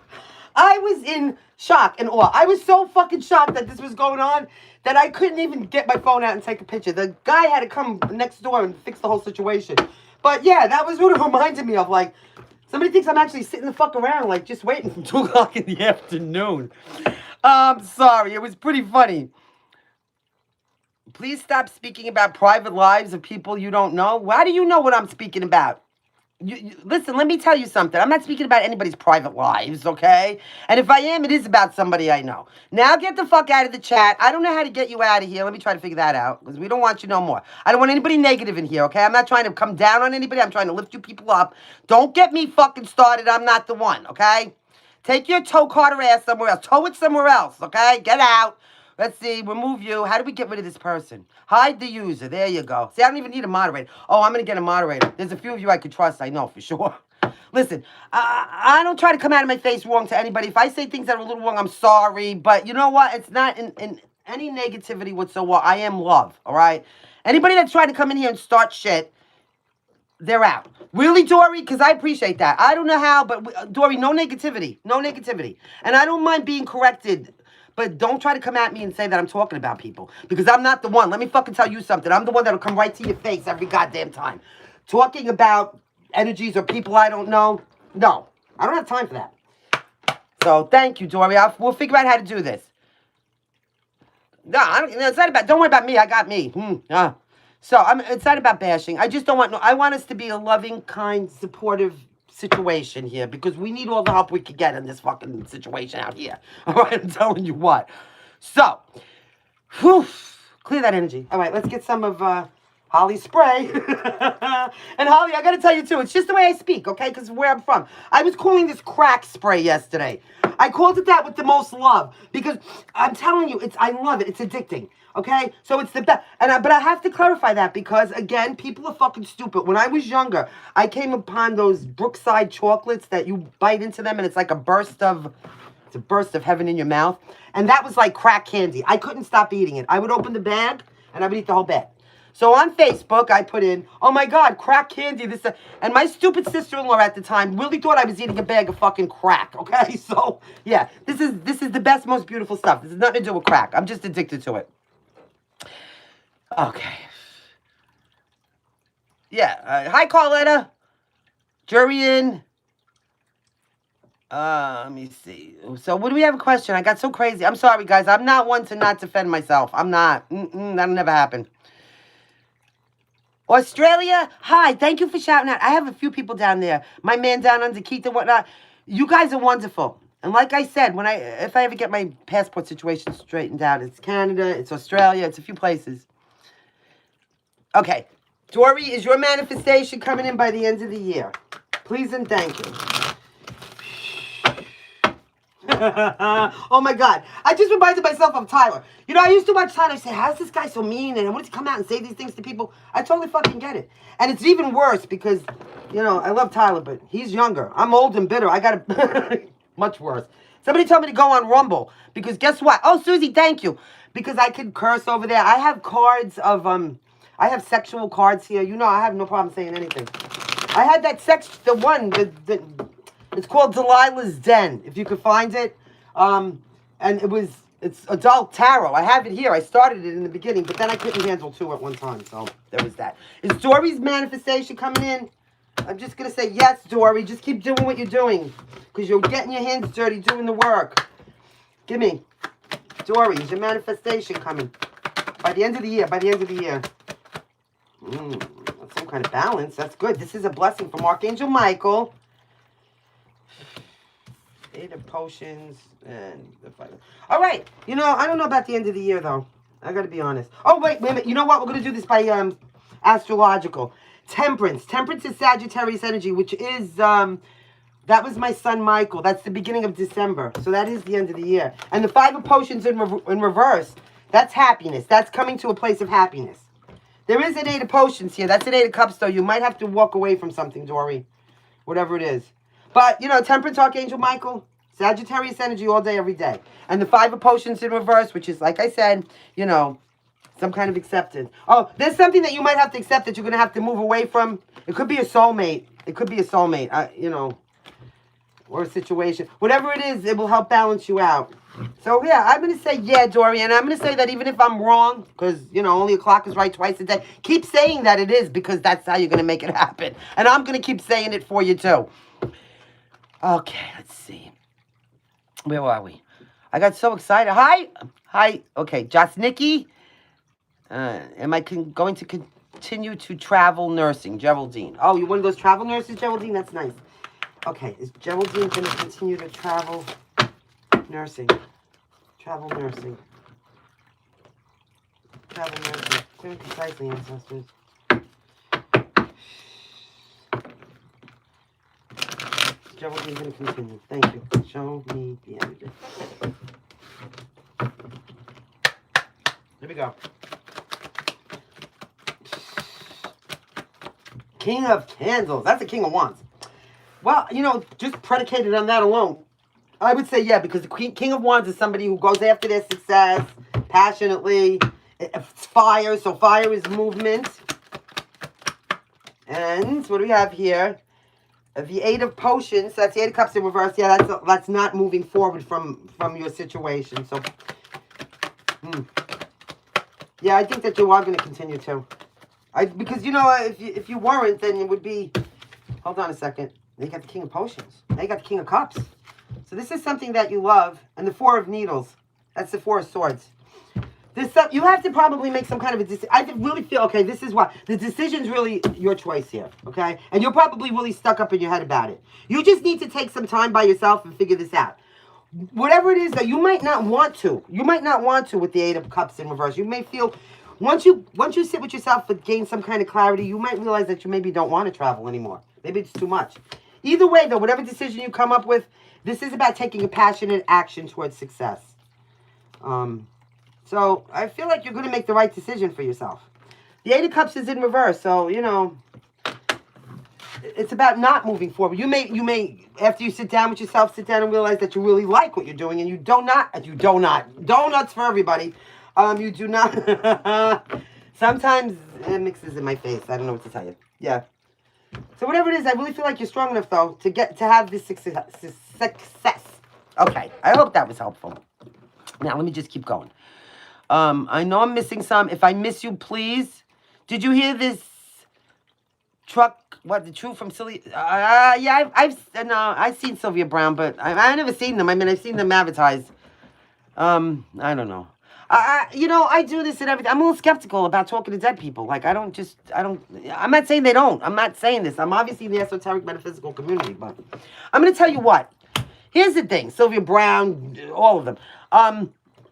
I was in shock and awe. I was so fucking shocked that this was going on that I couldn't even get my phone out and take a picture. The guy had to come next door and fix the whole situation. But yeah, that was what it reminded me of. Like, Somebody thinks I'm actually sitting the fuck around, like, just waiting from 2 o'clock in the afternoon. Sorry, it was pretty funny. Please stop speaking about private lives of people you don't know. Why do you know what I'm speaking about? Listen, let me tell you something. I'm not speaking about anybody's private lives, okay? And if I am, it is about somebody I know. Now get the fuck out of the chat. I don't know how to get you out of here. Let me try to figure that out, because we don't want you no more. I don't want anybody negative in here, okay? I'm not trying to come down on anybody. I'm trying to lift you people up. Don't get me fucking started. I'm not the one, okay? Take your toe Carter ass somewhere else. Toe it somewhere else, okay? Get out. Let's see, remove you. How do we get rid of this person? Hide the user. There you go. See, I don't even need a moderator. Oh, I'm going to get a moderator. There's a few of you I could trust, I know for sure. Listen, I don't try to come out of my face wrong to anybody. If I say things that are a little wrong, I'm sorry. But you know what? It's not in any negativity whatsoever. I am love, all right? Anybody that's trying to come in here and start shit, they're out. Really, Dory? Because I appreciate that. I don't know how, but Dory, no negativity. No negativity. And I don't mind being corrected. But don't try to come at me and say that I'm talking about people. Because I'm not the one. Let me fucking tell you something. I'm the one that'll come right to your face every goddamn time. Talking about energies or people I don't know. No. I don't have time for that. So, thank you, Dory. We'll figure out how to do this. No, it's not about... Don't worry about me. I got me. So, it's not about bashing. I just don't want... I want us to be a loving, kind, supportive situation here, because we need all the help we can get in this fucking situation out here. All right, I'm telling you what. So, clear that energy. All right, let's get some of Holly's spray. And Holly, I gotta tell you too, it's just the way I speak, okay? Because where I'm from. I was calling this crack spray yesterday. I called it that with the most love, because I'm telling you, I love it. It's addicting. Okay, so it's the best, but I have to clarify that, because again, people are fucking stupid. When I was younger, I came upon those Brookside chocolates that you bite into them, and it's like a burst of heaven in your mouth, and that was like crack candy. I couldn't stop eating it. I would open the bag, and I would eat the whole bag. So on Facebook, I put in, oh my God, crack candy, and my stupid sister-in-law at the time really thought I was eating a bag of fucking crack. Okay, so yeah, this is the best, most beautiful stuff. This has nothing to do with crack. I'm just addicted to it. Okay. Yeah. Hi, Carletta. Jurian. Let me see. So, what do we have a question? I got so crazy. I'm sorry, guys. I'm not one to not defend myself. I'm not. That'll never happen. Australia. Hi. Thank you for shouting out. I have a few people down there. My man down under Keith and whatnot. You guys are wonderful. And like I said, if I ever get my passport situation straightened out, it's Canada, it's Australia, it's a few places. Okay, Dory, is your manifestation coming in by the end of the year? Please and thank you. Oh my God. I just reminded myself of Tyler. You know, I used to watch Tyler and say, how's this guy so mean? And I wanted to come out and say these things to people. I totally fucking get it. And it's even worse because, you know, I love Tyler, but he's younger. I'm old and bitter. I got to... Much worse. Somebody told me to go on Rumble. Because guess what? Oh, Susie, thank you. Because I could curse over there. I have cards of... I have sexual cards here. You know, I have no problem saying anything. I had that it's called Delilah's Den, if you could find it. And it's adult tarot. I have it here. I started it in the beginning, but then I couldn't handle 2 at one time. So there was that. Is Dory's manifestation coming in? I'm just going to say yes, Dory. Just keep doing what you're doing, because you're getting your hands dirty doing the work. Give me. Dory, is your manifestation coming? By the end of the year. By the end of the year. That's some kind of balance. That's good. This is a blessing from Archangel Michael. 8 of Potions and the Fighter. All right. You know, I don't know about the end of the year, though. I got to be honest. Oh, wait a minute. You know what? We're going to do this by astrological. Temperance. Temperance is Sagittarius energy, which is, that was my son Michael. That's the beginning of December. So that is the end of the year. And the 5 of Potions in reverse, that's happiness. That's coming to a place of happiness. There is an 8 of Potions here. That's an 8 of Cups, though. You might have to walk away from something, Dory. Whatever it is. But, you know, Temperance, Archangel Michael, Sagittarius energy all day, every day. And the 5 of Potions in reverse, which is, like I said, you know, some kind of acceptance. Oh, there's something that you might have to accept that you're going to have to move away from. It could be a soulmate. It could be a soulmate, you know, or a situation. Whatever it is, it will help balance you out. So, yeah, I'm going to say yeah, Dorian. I'm going to say that even if I'm wrong, because, you know, only a clock is right twice a day, keep saying that it is, because that's how you're going to make it happen. And I'm going to keep saying it for you, too. Okay, let's see. Where are we? I got so excited. Hi. Okay, Jasnicki. Am I going to continue to travel nursing? Geraldine. Oh, you're one of those travel nurses, Geraldine? That's nice. Okay, is Geraldine going to continue to travel nursing? Travel nursing. Travel nursing. Clear and concisely, ancestors. Geraldine's going to continue. Thank you. Show me the end. Here we go. King of Candles. That's the King of Wands. Well, you know, just predicated on that alone, I would say yeah, because the King of Wands is somebody who goes after their success passionately. It's fire, so fire is movement. And what do we have here? The Eight of Potions. So that's the Eight of Cups in reverse. Yeah, that's not moving forward from your situation. So, yeah, I think that you are going to continue to. Because, you know, if you weren't, then it would be... Hold on a second. They got the King of Potions. They got the King of Cups. So this is something that you love. And the Four of Needles. That's the Four of Swords. You have to probably make some kind of a decision. I really feel, okay, this is what... The decision's really your choice here, okay? And you're probably really stuck up in your head about it. You just need to take some time by yourself and figure this out. Whatever it is that you might not want to. You might not want to with the Eight of Cups in reverse. You may feel... Once you sit with yourself and gain some kind of clarity, you might realize that you maybe don't want to travel anymore. Maybe it's too much. Either way, though, whatever decision you come up with, this is about taking a passionate action towards success. So I feel like you're going to make the right decision for yourself. The Eight of Cups is in reverse, so, you know, it's about not moving forward. You may, after you sit down with yourself, sit down and realize that you really like what you're doing, and you do not, donuts for everybody. You do not, sometimes it mixes in my face. I don't know what to tell you. Yeah. So whatever it is, I really feel like you're strong enough, though, to have this success. Okay, I hope that was helpful. Now, let me just keep going. I know I'm missing some. If I miss you, please. Did you hear this truck? What, the truth from Silly? Yeah, I've seen Sylvia Brown, but I've never seen them. I mean, I've seen them advertised. I don't know. You know, I do this and everything. I'm a little skeptical about talking to dead people. Like, I'm not saying they don't. I'm not saying this. I'm obviously in the esoteric metaphysical community, but I'm going to tell you what. Here's the thing. Sylvia Brown, all of them.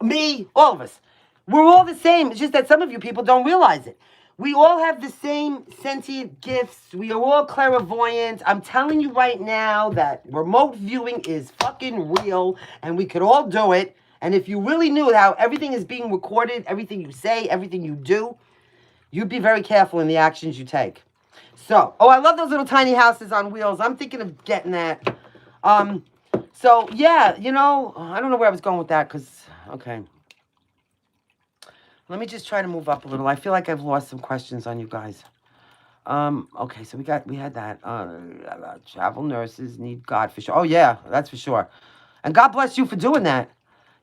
Me, all of us. We're all the same. It's just that some of you people don't realize it. We all have the same sentient gifts. We are all clairvoyant. I'm telling you right now that remote viewing is fucking real, and we could all do it. And if you really knew how everything is being recorded, everything you say, everything you do, you'd be very careful in the actions you take. So, I love those little tiny houses on wheels. I'm thinking of getting that. So, yeah, you know, I don't know where I was going with that because, okay. Let me just try to move up a little. I feel like I've lost some questions on you guys. Okay, so we had that. Travel nurses need God for sure. Oh, yeah, that's for sure. And God bless you for doing that.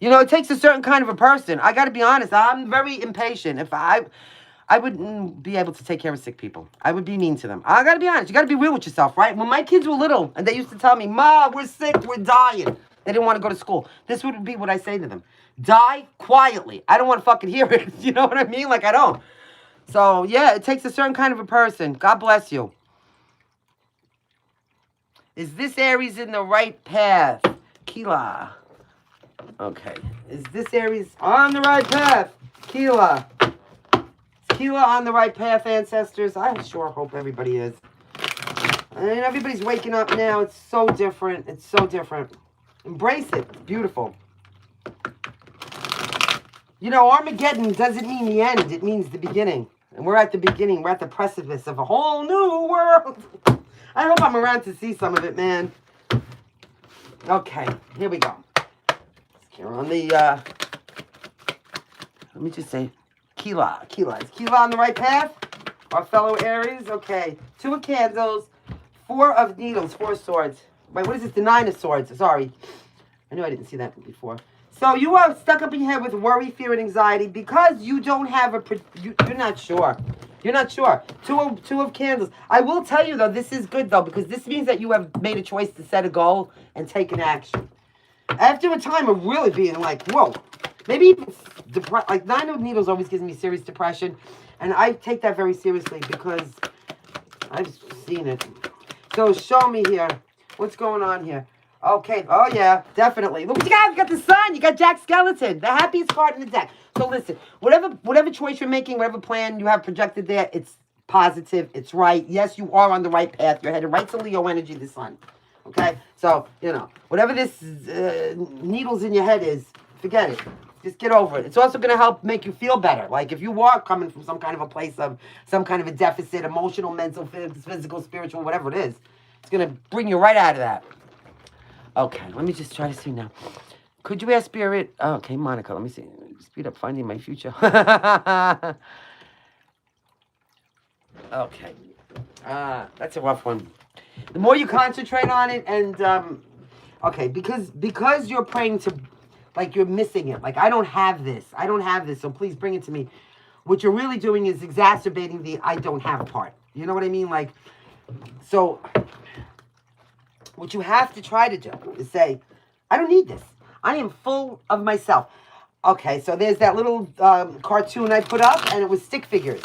You know, it takes a certain kind of a person. I got to be honest. I'm very impatient. If I wouldn't be able to take care of sick people. I would be mean to them. I got to be honest. You got to be real with yourself, right? When my kids were little and they used to tell me, Ma, we're sick, we're dying. They didn't want to go to school. This would be what I say to them. Die quietly. I don't want to fucking hear it. You know what I mean? Like, I don't. So, yeah, it takes a certain kind of a person. God bless you. Is this Aries in the right path? Kila. Okay. Is this Aries on the right path? Kila. Is Kila on the right path, ancestors? I sure hope everybody is. I mean, everybody's waking up now. It's so different. It's so different. Embrace it. It's beautiful. You know, Armageddon doesn't mean the end. It means the beginning. And we're at the beginning. We're at the precipice of a whole new world. I hope I'm around to see some of it, man. Okay, here we go. We're on the, let me just say, Kila. Is Kila on the right path? Our fellow Aries? Okay. 2 of Candles, 4 of Needles, 4 of Swords. Wait, what is this? The 9 of Swords. Sorry. I knew I didn't see that before. So you are stuck up in your head with worry, fear, and anxiety because you don't have you're not sure. You're not sure. Two of candles. I will tell you, though, this is good, though, because this means that you have made a choice to set a goal and take an action. After a time of really being like, whoa, maybe even like Nine of Needles always gives me serious depression, and I take that very seriously because I've seen it. So show me here. What's going on here? Okay. Oh, yeah, definitely. Look what you got. You got the Sun. You got Jack Skeleton, the happiest card in the deck. So listen, whatever choice you're making, whatever plan you have projected there, it's positive. It's right. Yes, you are on the right path. You're headed right to Leo energy, the Sun. Okay? So, whatever this needles in your head is, forget it. Just get over it. It's also going to help make you feel better. Like if you are coming from some kind of a place of some kind of a deficit, emotional, mental, physical, spiritual, whatever it is, it's going to bring you right out of that. Okay, let me just try to see now. Could you ask Spirit? Oh, okay, Monica, let me see. Speed up finding my future. Okay. That's a rough one. The more you concentrate on it and, okay, because you're praying to, like you're missing it. Like, I don't have this, so please bring it to me. What you're really doing is exacerbating the I don't have part. You know what I mean? Like, so what you have to try to do is say, I don't need this. I am full of myself. Okay, so there's that little cartoon I put up, and it was stick figures.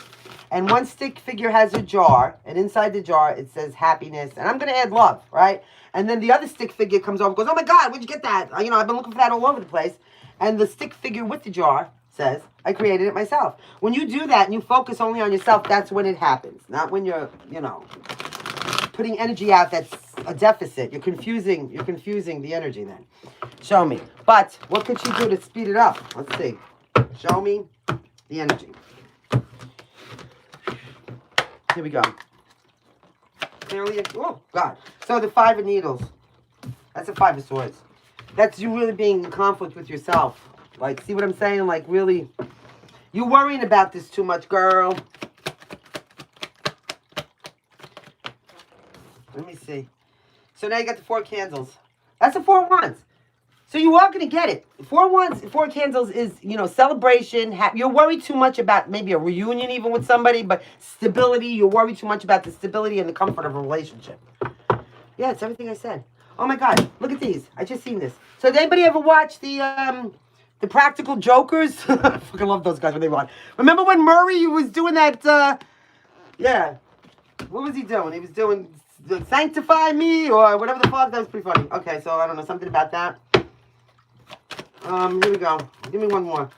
And one stick figure has a jar, and inside the jar it says happiness, and I'm going to add love, right? And then the other stick figure comes over and goes, oh my God, where'd you get that? I've been looking for that all over the place. And the stick figure with the jar says, I created it myself. When you do that and you focus only on yourself, that's when it happens. Not when you're, putting energy out that's a deficit. You're confusing the energy then. Show me. But what could she do to speed it up? Let's see. Show me the energy. Here we go. Clearly, oh God. So the Five of Needles. That's a Five of Swords. That's you really being in conflict with yourself. Like, see what I'm saying? Like, really, you worrying about this too much, girl. Let me see. So now you got the Four Candles. That's the Four Wands. So you are going to get it. Four Wands, Four Candles is, celebration. You're worried too much about maybe a reunion even with somebody, but stability. You're worried too much about the stability and the comfort of a relationship. Yeah, it's everything I said. Oh my God, look at these. I just seen this. So did anybody ever watch the Practical Jokers? I fucking love those guys when they run. Remember when Murray was doing that, yeah. What was he doing? He was doing Sanctify Me or whatever the fuck. That was pretty funny. Okay, so I don't know, something about that. Here we go. Give me one more.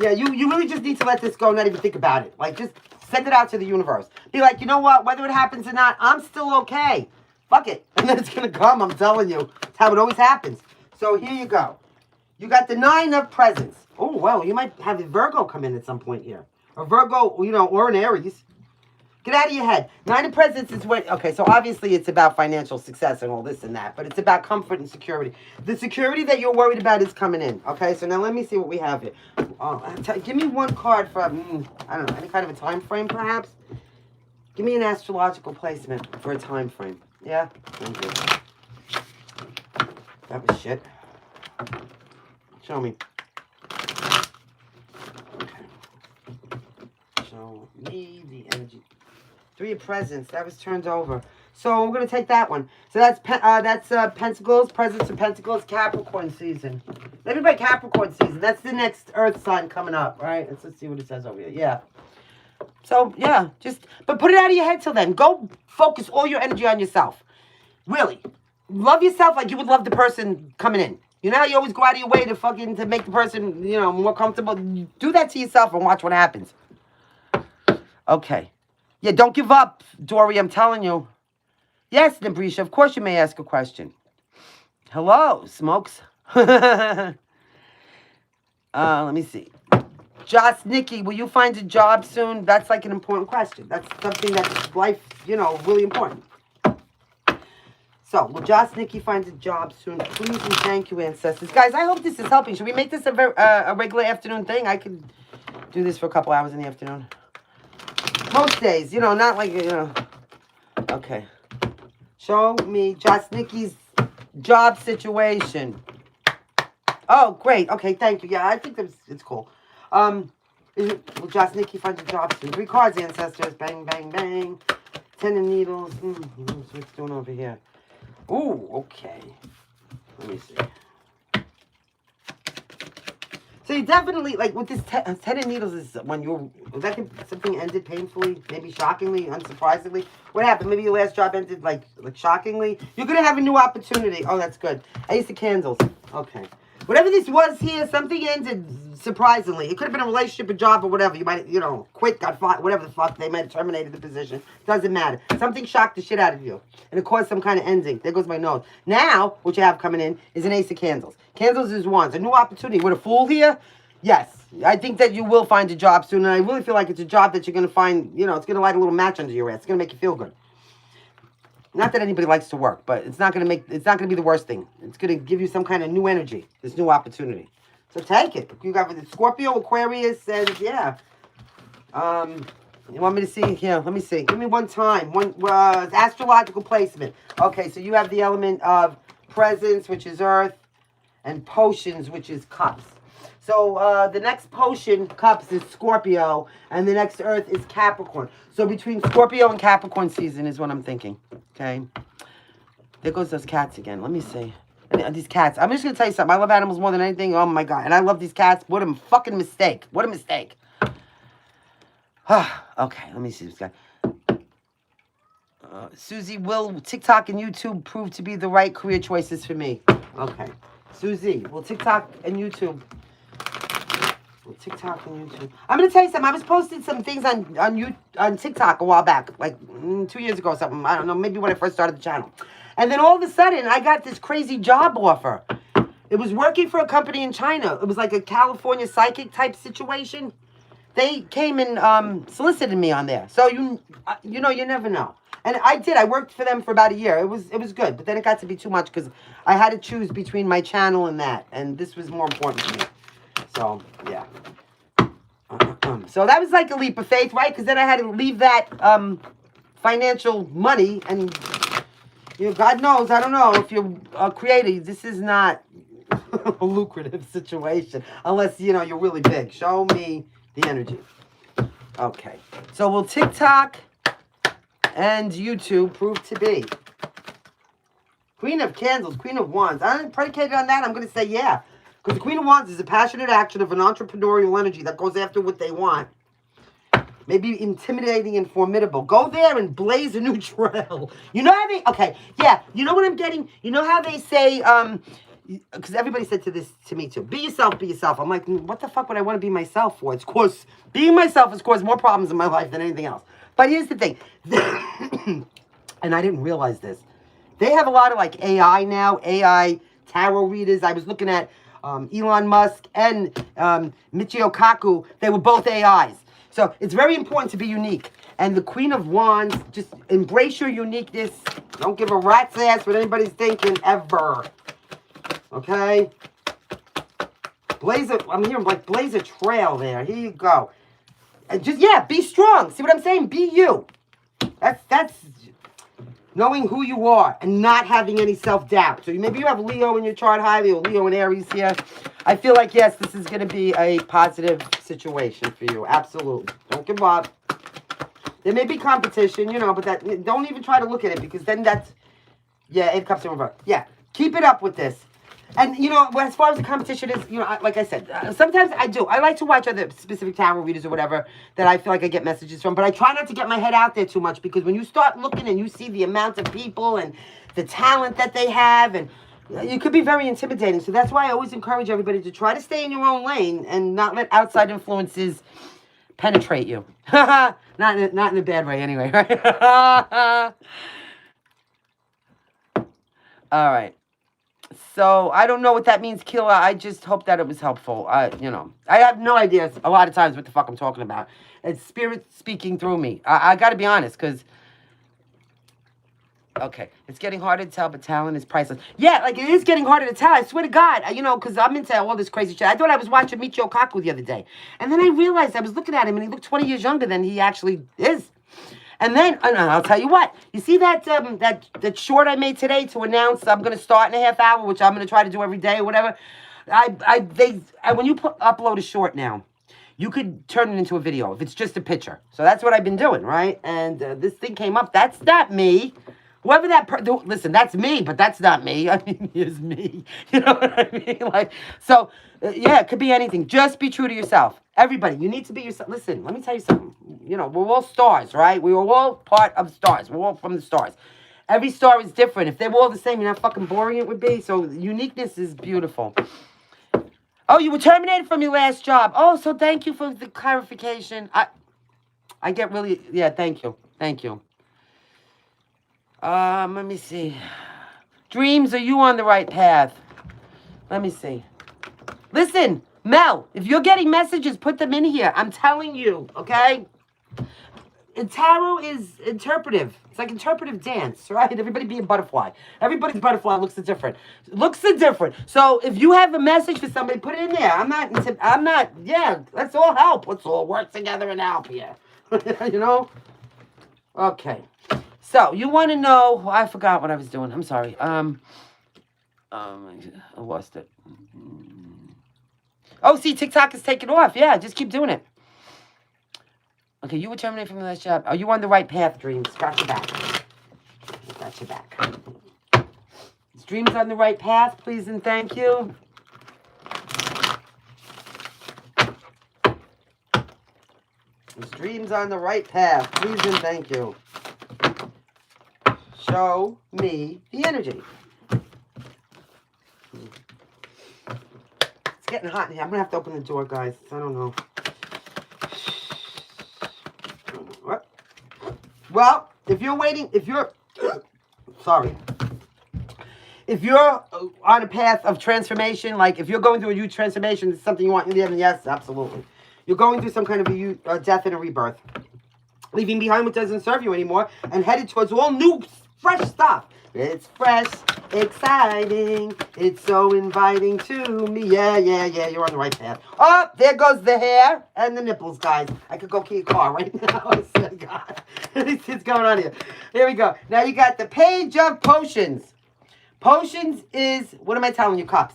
Yeah, you really just need to let this go, not even think about it. Like, just send it out to the universe. Be like, you know what? Whether it happens or not, I'm still okay. Fuck it. And then it's going to come, I'm telling you. It's how it always happens. So here you go. You got the Nine of Presents. Oh, well, you might have a Virgo come in at some point here. A Virgo, or an Aries. Get out of your head. Nine of Presents is when, okay, so obviously it's about financial success and all this and that, but it's about comfort and security. The security that you're worried about is coming in, okay? So now let me see what we have here. Give me one card for, I don't know, any kind of a time frame perhaps? Give me an astrological placement for a time frame. Yeah? Thank you. That was shit. Show me. Okay. Show me the energy. Three of Presents. That was turned over. So we're going to take that one. So that's Pentacles, Presents of Pentacles, Capricorn season. Everybody Capricorn season. That's the next Earth sign coming up, right? Let's see what it says over here. Yeah. So, yeah. But put it out of your head till then. Go focus all your energy on yourself. Really. Love yourself like you would love the person coming in. You know how you always go out of your way to make the person, more comfortable? Do that to yourself and watch what happens. Okay. Yeah, don't give up, Dory, I'm telling you. Yes, Nabrisha, of course you may ask a question. Hello, Smokes. Let me see. Joss Nikki, will you find a job soon? That's like an important question. That's something that's life, really important. So, will Joss Nikki find a job soon? Please and thank you, ancestors. Guys, I hope this is helping. Should we make this a regular afternoon thing? I could do this for a couple hours in the afternoon. Most days, not like, Okay. Show me Joss Nikki's job situation. Oh, great. Okay, thank you. Yeah, I think it's cool. Will Josh Nikki find a job soon? 3 cards, ancestors. Bang, bang, bang. 10 of needles. What's it's doing over here? Ooh, okay. Let me see. So you definitely, like, with this 10 of needles is when something ended painfully, maybe shockingly, unsurprisingly. What happened? Maybe your last job ended, like shockingly. You're going to have a new opportunity. Oh, that's good. Ace of Candles. Okay. Whatever this was here, something ended surprisingly. It could have been a relationship, a job, or whatever. You might, quit, got fired, whatever the fuck. They might have terminated the position. Doesn't matter. Something shocked the shit out of you. And it caused some kind of ending. There goes my nose. Now, what you have coming in is an Ace of Candles. Candles is wands. A new opportunity. With a Fool here, yes. I think that you will find a job soon. And I really feel like it's a job that you're going to find, it's going to light a little match under your ass. It's going to make you feel good. Not that anybody likes to work, but it's not going to be the worst thing. It's going to give you some kind of new energy, this new opportunity. So take it. You got the Scorpio, Aquarius, and yeah. You want me to see here? Let me see. Give me one time. Astrological placement. Okay, so you have the element of presence, which is earth, and potions, which is cups. So the next potion, cups, is Scorpio, and the next earth is Capricorn. So between Scorpio and Capricorn season is what I'm thinking, okay? There goes those cats again. Let me see. And these cats. I'm just going to tell you something. I love animals more than anything. Oh, my God. And I love these cats. What a fucking mistake. What a mistake. Okay, let me see this guy. Susie, will TikTok and YouTube prove to be the right career choices for me? Okay. Susie, will TikTok and YouTube... TikTok and YouTube. I'm gonna tell you something. I was posting some things on TikTok a while back, like 2 years ago or something. I don't know, maybe when I first started the channel. And then all of a sudden, I got this crazy job offer. It was working for a company in China. It was like a California psychic type situation. They came and solicited me on there. So you never know. And I did. I worked for them for about a year. It was good, but then it got to be too much because I had to choose between my channel and that, and this was more important to me. So, yeah. So that was like a leap of faith, right? Because then I had to leave that financial money. And, God knows, I don't know, if you're a creator, this is not a lucrative situation. Unless, you're really big. Show me the energy. Okay. So will TikTok and YouTube prove to be? Queen of Candles, Queen of Wands. I'm predicated on that. I'm going to say yeah. Because the Queen of Wands is a passionate action of an entrepreneurial energy that goes after what they want. Maybe intimidating and formidable. Go there and blaze a new trail. You know how they... Okay, yeah. You know what I'm getting? You know how they say... Because everybody said to me too. Be yourself, be yourself. I'm like, what the fuck would I want to be myself for? It's caused... Being myself has caused more problems in my life than anything else. But here's the thing. And I didn't realize this. They have a lot of like AI now. AI tarot readers. I was looking at... Elon Musk and Michio Kaku, they were both AIs. So it's very important to be unique. And the Queen of Wands, just embrace your uniqueness. Don't give a rat's ass what anybody's thinking, ever. Okay? I'm hearing like blaze a trail there. Here you go. And just, be strong. See what I'm saying? Be you. That's knowing who you are and not having any self-doubt. So maybe you have Leo in your chart highly or Leo and Aries here. I feel like, yes, this is going to be a positive situation for you. Absolutely. Don't give up. There may be competition, but don't even try to look at it because then that's, 8 cups in reverse. Yeah, keep it up with this. And, as far as the competition is, like I said, sometimes I do. I like to watch other specific tarot readers or whatever that I feel like I get messages from. But I try not to get my head out there too much because when you start looking and you see the amount of people and the talent that they have, and it could be very intimidating. So that's why I always encourage everybody to try to stay in your own lane and not let outside influences penetrate you. not in a bad way anyway, right? All right. So, I don't know what that means, Killa. I just hope that it was helpful. I have no idea a lot of times what the fuck I'm talking about. It's spirit speaking through me. I got to be honest, because... Okay, it's getting harder to tell, but talent is priceless. Yeah, like, it is getting harder to tell. I swear to God, because I'm into all this crazy shit. I thought I was watching Michio Kaku the other day. And then I realized I was looking at him, and he looked 20 years younger than he actually is. And then, I'll tell you what. You see that that short I made today to announce I'm going to start in a half hour, which I'm going to try to do every day or whatever? When you upload a short now, you could turn it into a video if it's just a picture. So that's what I've been doing, right? And this thing came up. That's not me. Whoever listen, that's me, but that's not me. I mean, here's me. You know what I mean? Like, so, yeah, it could be anything. Just be true to yourself. Everybody, you need to be yourself. Listen, let me tell you something. You know, we're all stars, right? We were all part of stars. We're all from the stars. Every star is different. If they were all the same, you know how fucking boring it would be? So uniqueness is beautiful. Oh, you were terminated from your last job. Oh, so thank you for the clarification. I get really, yeah, thank you. Thank you. Let me see. Dreams, are you on the right path? Let me see. Listen, Mel, if you're getting messages, put them in here. I'm telling you, okay? And tarot is interpretive. It's like interpretive dance, right? Everybody be a butterfly. Everybody's butterfly looks different. So if you have a message for somebody, put it in there. I'm not, yeah, let's all help. Let's all work together and help here. You know? Okay. So, you want to know, I forgot what I was doing. I'm sorry. I lost it. Oh, see, TikTok is taking off. Yeah, just keep doing it. Okay, you were terminated from the last job. Are you on the right path, Dreams? Got your back. Got your back. Is Dreams on the right path, please and thank you? Is Dreams on the right path, please and thank you? Show me the energy. It's getting hot in here. I'm going to have to open the door, guys. I don't know. What? Well, if you're waiting, sorry. If you're on a path of transformation, like if you're going through a huge transformation, it's something you want in the end, yes, absolutely. You're going through some kind of a death and a rebirth. Leaving behind what doesn't serve you anymore and headed towards all new fresh stuff. It's fresh, exciting. It's so inviting to me. Yeah, you're on the right path. Oh, there goes the hair and the nipples, guys. I could go key a car right now. I swear to God. It's going on here. Here we go. Now you got the Page of Potions. Potions is, what am I telling you, cups?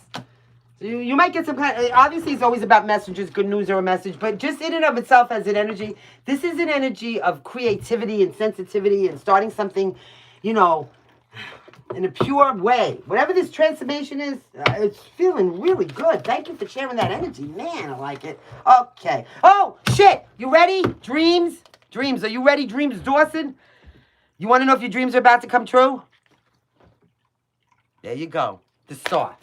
So you might get some kind of, obviously it's always about messages, good news or a message, but just in and of itself as an energy, this is an energy of creativity and sensitivity and starting something, you know, in a pure way. Whatever this transformation is, it's feeling really good. Thank you for sharing that energy. Man, I like it. Okay. Oh, shit. You ready? Dreams? Dreams. Are you ready, Dreams Dawson? You want to know if your dreams are about to come true? There you go. The star.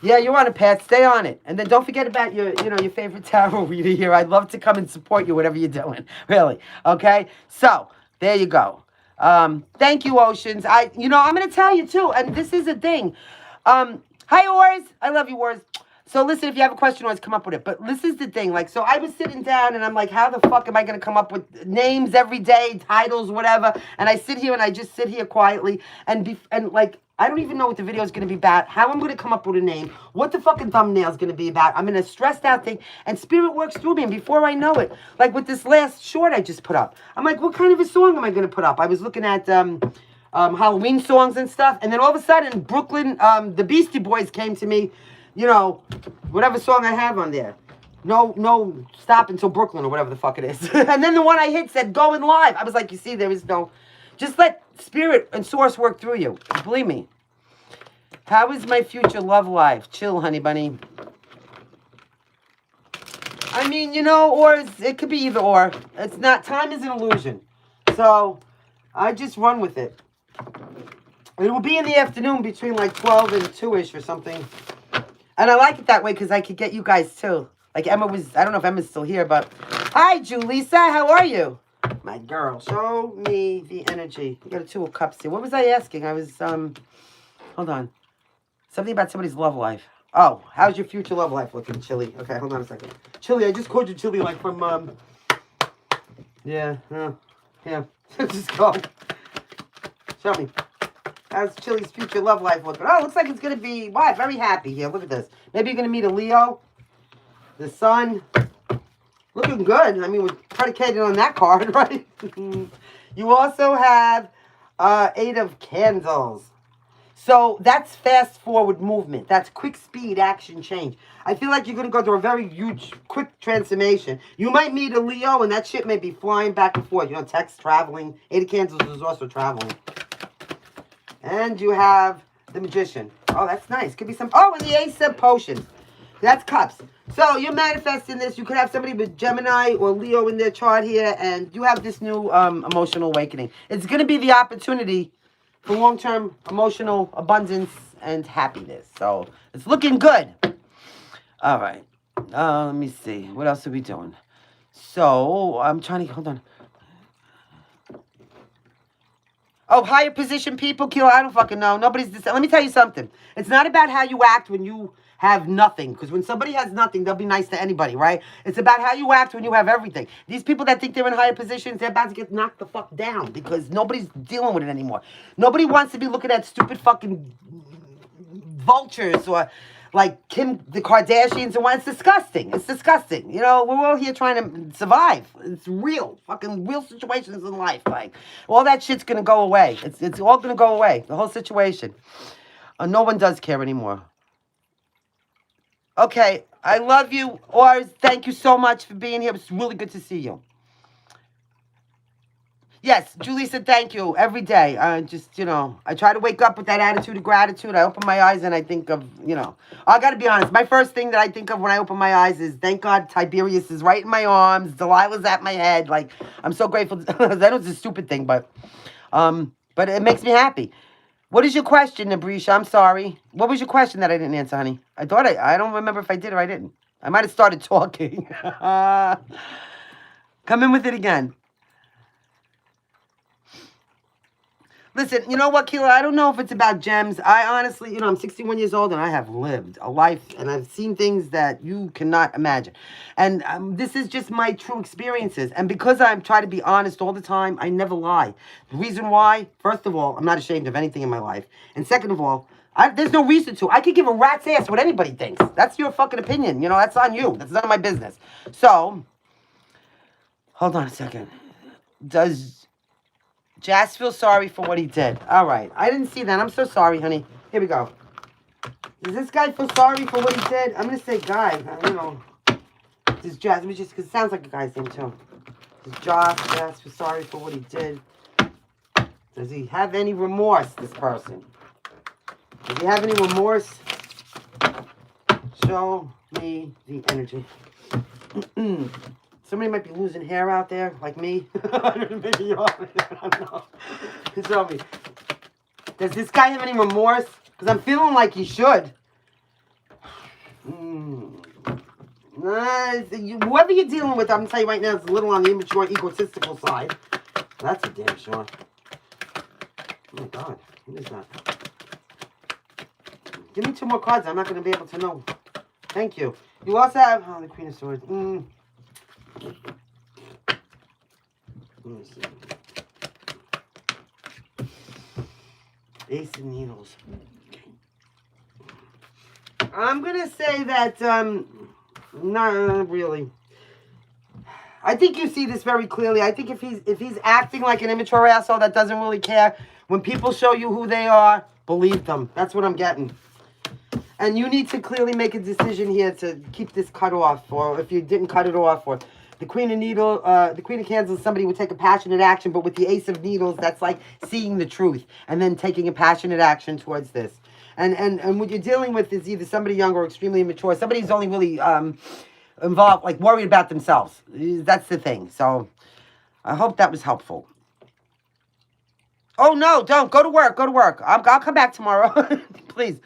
Yeah, you're on a path. Stay on it. And then don't forget about your favorite tarot reader here. I'd love to come and support you, whatever you're doing. Really. Okay? So, there you go. Thank you, Oceans. I'm going to tell you, too, and this is a thing. Hi, Ors. I love you, Ors. So, listen, if you have a question, always come up with it. But this is the thing. Like, so I was sitting down, and I'm like, how the fuck am I going to come up with names every day, titles, whatever? And I sit here, and I just sit here quietly, and I don't even know what the video is going to be about, how I'm going to come up with a name, what the fucking thumbnail is going to be about. I'm in a stressed out thing, and Spirit works through me, and before I know it, like with this last short I just put up, I'm like, what kind of a song am I going to put up? I was looking at Halloween songs and stuff, and then all of a sudden, Brooklyn, the Beastie Boys came to me, you know, whatever song I have on there. No, stop until Brooklyn, or whatever the fuck it is. And then the one I hit said, going live. I was like, you see, there is no... Just let Spirit and Source work through you. Believe me. How is my future love life? Chill, honey bunny. I mean, or it could be either or. It's not, time is an illusion. So, I just run with it. It will be in the afternoon between like 12 and 2-ish or something. And I like it that way because I could get you guys too. Like Emma was, I don't know if Emma's still here, but... Hi, Julissa, how are you? My girl, show me the energy. You got a 2 of cups here. What was I asking? I was, hold on. Something about somebody's love life. Oh, how's your future love life looking, Chili? Okay, hold on a second. Chili, I just called you Chili like from, yeah. Just go. Show me. How's Chili's future love life looking? Oh, looks like it's going to be, wow, very happy here. Look at this. Maybe you're going to meet a Leo. The sun. Looking good. I mean, we're predicated on that card, right? You also have 8 of Candles. So that's fast forward movement. That's quick speed action change. I feel like you're going to go through a very huge, quick transformation. You might meet a Leo, and that shit may be flying back and forth. You know, text, traveling. Eight of Candles is also traveling. And you have the Magician. Oh, that's nice. Could be some... Oh, and the Ace of Potions. That's Cups. So you're manifesting this. You could have somebody with Gemini or Leo in their chart here, and you have this new emotional awakening. It's going to be the opportunity for long-term emotional abundance and happiness. So it's looking good. All right. Let me see. What else are we doing? So I'm trying to... Hold on. Oh, higher position people, Kilo, I don't fucking know. Nobody's... Let me tell you something. It's not about how you act when you have nothing. Because when somebody has nothing, they'll be nice to anybody, right? It's about how you act when you have everything. These people that think they're in higher positions, they're about to get knocked the fuck down. Because nobody's dealing with it anymore. Nobody wants to be looking at stupid fucking vultures or... like Kim, the Kardashians and what. It's disgusting. It's disgusting. You know, we're all here trying to survive. It's real. Fucking real situations in life. Like, all that shit's going to go away. It's all going to go away. The whole situation. No one does care anymore. Okay. I love you. Ors, thank you so much for being here. It's really good to see you. Yes, Julie said thank you every day. Just, you know, I try to wake up with that attitude of gratitude. I open my eyes and I think of, you know, I got to be honest. My first thing that I think of when I open my eyes is, thank God Tiberius is right in my arms. Delilah's at my head. Like, I'm so grateful. That was a stupid thing, but it makes me happy. What is your question, Nabrisha? I'm sorry. What was your question that I didn't answer, honey? I don't remember if I did or I didn't. I might have started talking. Come in with it again. Listen, you know what, Keela? I don't know if it's about gems. I honestly, you know, I'm 61 years old and I have lived a life and I've seen things that you cannot imagine. And this is just my true experiences. And because I'm trying to be honest all the time, I never lie. The reason why, first of all, I'm not ashamed of anything in my life. And second of all, there's no reason to. I could give a rat's ass what anybody thinks. That's your fucking opinion. You know, that's on you. That's none of my business. So, hold on a second. Does Jas feel sorry for what he did? All right. I didn't see that. I'm so sorry, honey. Here we go. Does this guy feel sorry for what he did? I'm going to say guy. I don't know. Does Jas, let me just, because it sounds like a guy's name too. Does Jas feel sorry for what he did? Does he have any remorse, this person? Does he have any remorse? Show me the energy. Somebody might be losing hair out there, like me. Maybe you are. I don't know. Show me. Does this guy have any remorse? Because I'm feeling like he should. Whoever you're dealing with, I'm going to tell you right now, it's a little on the immature, egotistical side. That's a damn sure. Oh, my God. What is that? Give me 2 more cards. I'm not going to be able to know. Thank you. You also have... Oh, the Queen of Swords. Let me see. Ace of Needles. I'm gonna say that not really. I think you see this very clearly. I think if he's acting like an immature asshole that doesn't really care, when people show you who they are, believe them. That's what I'm getting. And you need to clearly make a decision here to keep this cut off, or if you didn't cut it off, or the Queen of Needles, the Queen of Candles, somebody would take a passionate action, but with the Ace of Needles, that's like seeing the truth and then taking a passionate action towards this. And what you're dealing with is either somebody young or extremely immature. Somebody who's only really involved, like worried about themselves. That's the thing. So I hope that was helpful. Oh, no, don't. Go to work. Go to work. I'll come back tomorrow. Please.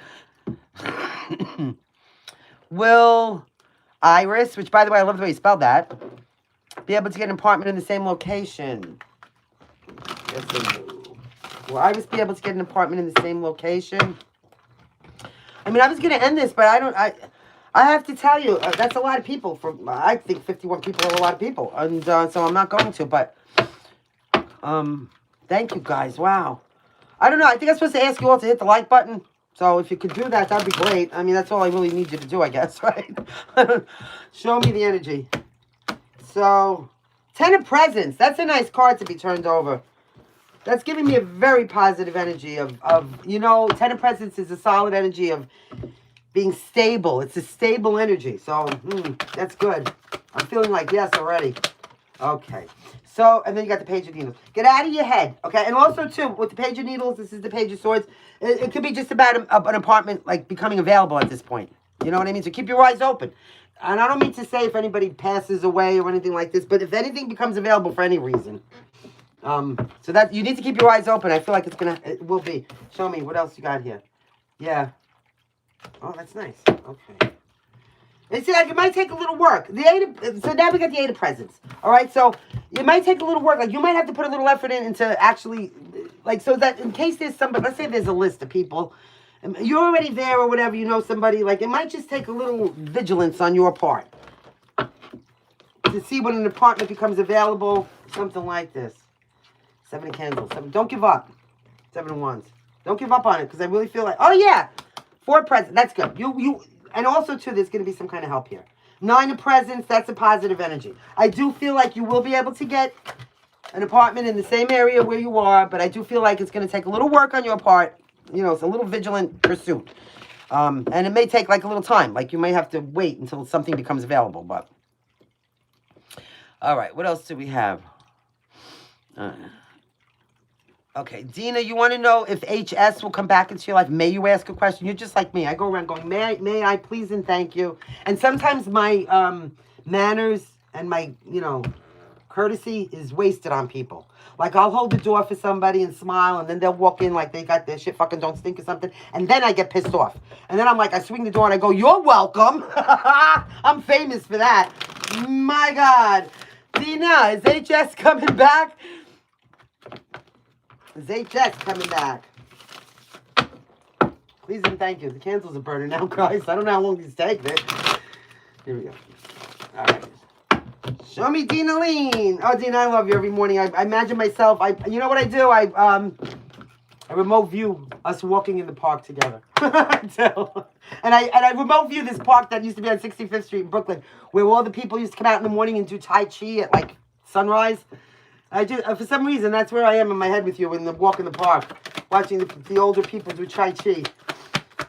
Will Iris, which, by the way, I love the way you spelled that, be able to get an apartment in the same location? Yes, they do. Will Iris be able to get an apartment in the same location? I mean, I was going to end this, but I have to tell you, that's a lot of people. I think 51 people are a lot of people. And so I'm not going to, but thank you guys. Wow. I don't know. I think I'm supposed to ask you all to hit the like button. So if you could do that, that'd be great. I mean, that's all I really need you to do, I guess, right? Show me the energy. So, 10 of Presents. That's a nice card to be turned over. That's giving me a very positive energy of you know, Ten of Presents is a solid energy of being stable. It's a stable energy. So, that's good. I'm feeling like yes already. Okay. So, and then you got the Page of Needles. Get out of your head, okay? And also, too, with the Page of Needles, this is the Page of Swords. It could be just about an apartment, like, becoming available at this point. You know what I mean? So keep your eyes open. And I don't mean to say if anybody passes away or anything like this, but if anything becomes available for any reason. So that, you need to keep your eyes open. I feel like it will be. Show me, what else you got here? Yeah. Oh, that's nice. Okay. It's like it might take a little work. So now we got the Eight of Presents. All right, so it might take a little work. Like you might have to put a little effort into actually, like, so that in case there's somebody, let's say there's a list of people, you're already there or whatever, you know somebody, like it might just take a little vigilance on your part to see when an apartment becomes available, something like this. 7 of Candles. Don't give up. 7 of Wands. Don't give up on it because I really feel like, oh yeah, 4 Presents. That's good. And also, too, there's going to be some kind of help here. 9 of Presents, that's a positive energy. I do feel like you will be able to get an apartment in the same area where you are, but I do feel like it's going to take a little work on your part. You know, it's a little vigilant pursuit. And it may take, like, a little time. Like, you may have to wait until something becomes available, but... All right, what else do we have? Okay, Dina, you want to know if HS will come back into your life? May you ask a question? You're just like me. I go around going, may I, please and thank you. And sometimes my manners and my, you know, courtesy is wasted on people. Like, I'll hold the door for somebody and smile, and then they'll walk in like they got their shit fucking don't stink or something, and then I get pissed off. And then I'm like, I swing the door and I go, you're welcome. I'm famous for that. My God. Dina, is HS coming back? Is HS coming back? Please and thank you. The candles are burning now, guys. I don't know how long these take. Here we go. All right. Show me Dina Lean. Oh, Dina, I love you every morning. I imagine myself. You know what I do? I remote view us walking in the park together. And I remote view this park that used to be on 65th Street in Brooklyn, where all the people used to come out in the morning and do Tai Chi at like sunrise. I do, for some reason, that's where I am in my head with you in the walk in the park, watching the older people do Tai Chi.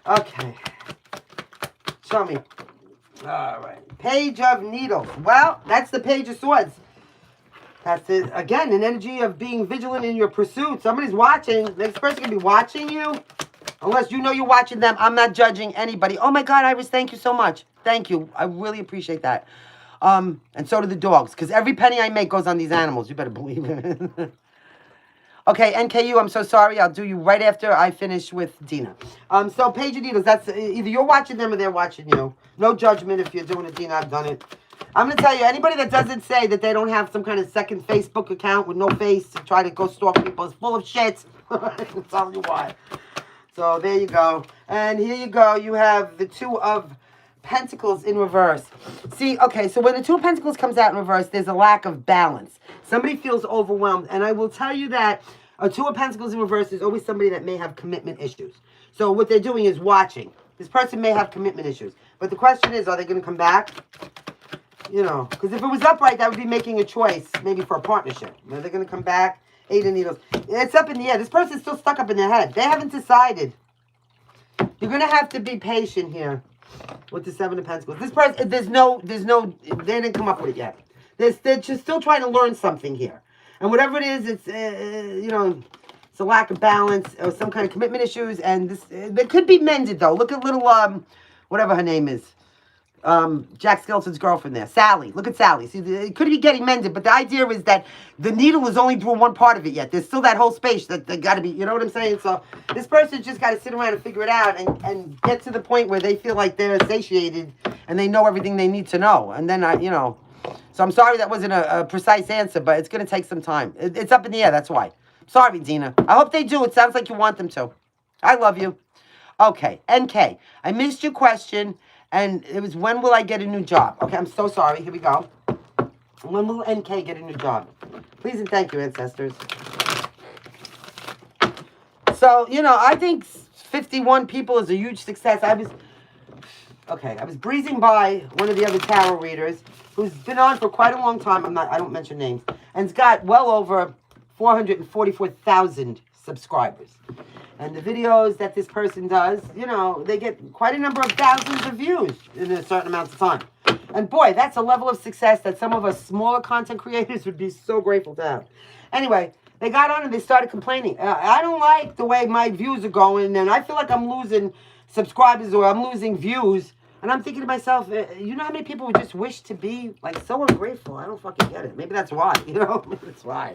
Okay. Show me. All right. Page of Needles. Well, that's the Page of Swords. That's it. Again, an energy of being vigilant in your pursuit. Somebody's watching. This person can be watching you. Unless you know you're watching them. I'm not judging anybody. Oh my God, Iris, thank you so much. Thank you. I really appreciate that. And so do the dogs, because every penny I make goes on these animals. You better believe it. Okay, NKU, I'm so sorry. I'll do you right after I finish with Dina. So Page of Needles, that's either you're watching them or they're watching you. No judgment if you're doing it, Dina. I've done it. I'm going to tell you, anybody that doesn't say that they don't have some kind of second Facebook account with no face to try to go stalk people is full of shit. I'll tell you why. So there you go. And here you go. You have the Two of Pentacles in reverse. See, okay, so when the Two of Pentacles comes out in reverse, there's a lack of balance. Somebody feels overwhelmed. And I will tell you that a Two of Pentacles in reverse is always somebody that may have commitment issues. So what they're doing is watching. This person may have commitment issues. But the question is, are they going to come back? You know, because if it was upright, that would be making a choice, maybe for a partnership. Are they going to come back? 8 of Needles. It's up in the air. This person's still stuck up in their head. They haven't decided. You're going to have to be patient here with the 7 of Pentacles. This person, they didn't come up with it yet. They're just still trying to learn something here. And whatever it is, it's, you know, it's a lack of balance or some kind of commitment issues. And this, it could be mended, though. Look at little, whatever her name is. Jack Skeleton's girlfriend there. Sally. Look at Sally. See, it could be getting mended, but the idea is that the needle is only through one part of it yet. There's still that whole space that they got to be, you know what I'm saying? So this person just got to sit around and figure it out and get to the point where they feel like they're satiated and they know everything they need to know. And then, you know, so I'm sorry that wasn't a precise answer, but it's going to take some time. It's up in the air, that's why. Sorry, Dina. I hope they do. It sounds like you want them to. I love you. Okay, NK. I missed your question. And it was, when will I get a new job? Okay, I'm so sorry. Here we go. When will NK get a new job? Please and thank you, ancestors. So, you know, I think 51 people is a huge success. I was breezing by one of the other tarot readers who's been on for quite a long time. I don't mention names. And it's got well over 444,000 subscribers. And the videos that this person does, you know, they get quite a number of thousands of views in a certain amount of time. And boy, that's a level of success that some of us smaller content creators would be so grateful to have. Anyway, they got on and they started complaining. I don't like the way my views are going, and I feel like I'm losing subscribers or I'm losing views. And I'm thinking to myself, you know how many people would just wish to be like so ungrateful? I don't fucking get it. Maybe that's why, you know? Maybe that's why.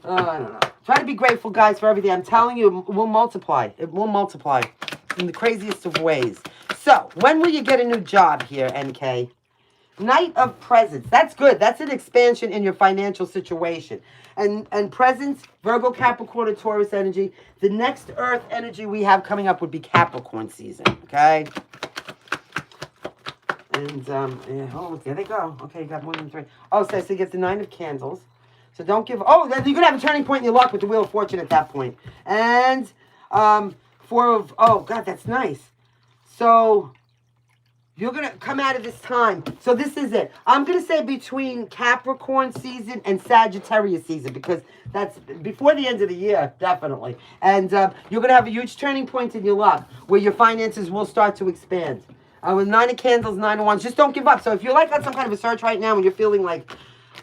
I don't know. Try to be grateful, guys, for everything. I'm telling you, it will multiply. It will multiply in the craziest of ways. So, when will you get a new job here, NK? Knight of Presents. That's good. That's an expansion in your financial situation. And presents, Virgo, Capricorn, and Taurus energy. The next Earth energy we have coming up would be Capricorn season. Okay? And, oh, there they go. Okay, you got more than 3. Oh, so you get the 9 of Candles. So don't give... Oh, you're going to have a turning point in your luck with the Wheel of Fortune at that point. And 4 of... Oh, God, that's nice. So... You're going to come out of this time. So this is it. I'm going to say between Capricorn season and Sagittarius season, because that's before the end of the year, definitely. And you're going to have a huge turning point in your luck where your finances will start to expand. With 9 of Candles, 9 of Wands, just don't give up. So if you're like on some kind of a search right now and you're feeling like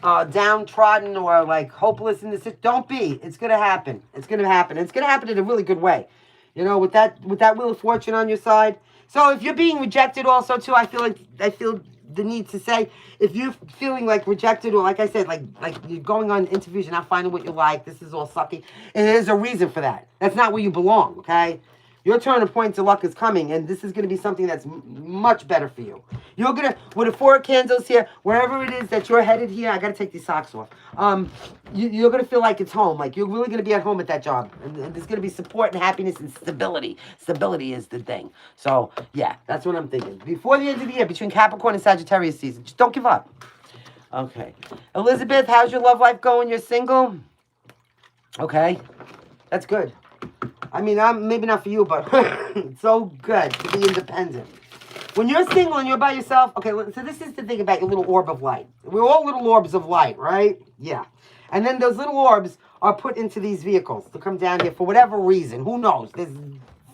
downtrodden or like hopeless in this, don't be. It's going to happen. It's going to happen. It's going to happen in a really good way. You know, with that Wheel of Fortune on your side. So if you're being rejected also too, I feel the need to say, if you're feeling like rejected or like I said, like you're going on interviews, you're not finding what you like, this is all sucky, and there's a reason for that. That's not where you belong, okay? Your turn of points of luck is coming, and this is going to be something that's much better for you. You're going to, with the 4 of Candles here, wherever it is that you're headed here, I got to take these socks off. You're going to feel like it's home. Like, you're really going to be at home at that job. And there's going to be support and happiness and stability. Stability is the thing. So, yeah, that's what I'm thinking. Before the end of the year, between Capricorn and Sagittarius season, just don't give up. Okay. Elizabeth, how's your love life going? You're single? Okay. That's good. I mean, maybe not for you, but it's so good to be independent. When you're single and you're by yourself, okay, so this is the thing about your little orb of light. We're all little orbs of light, right? Yeah. And then those little orbs are put into these vehicles to come down here for whatever reason. Who knows? There's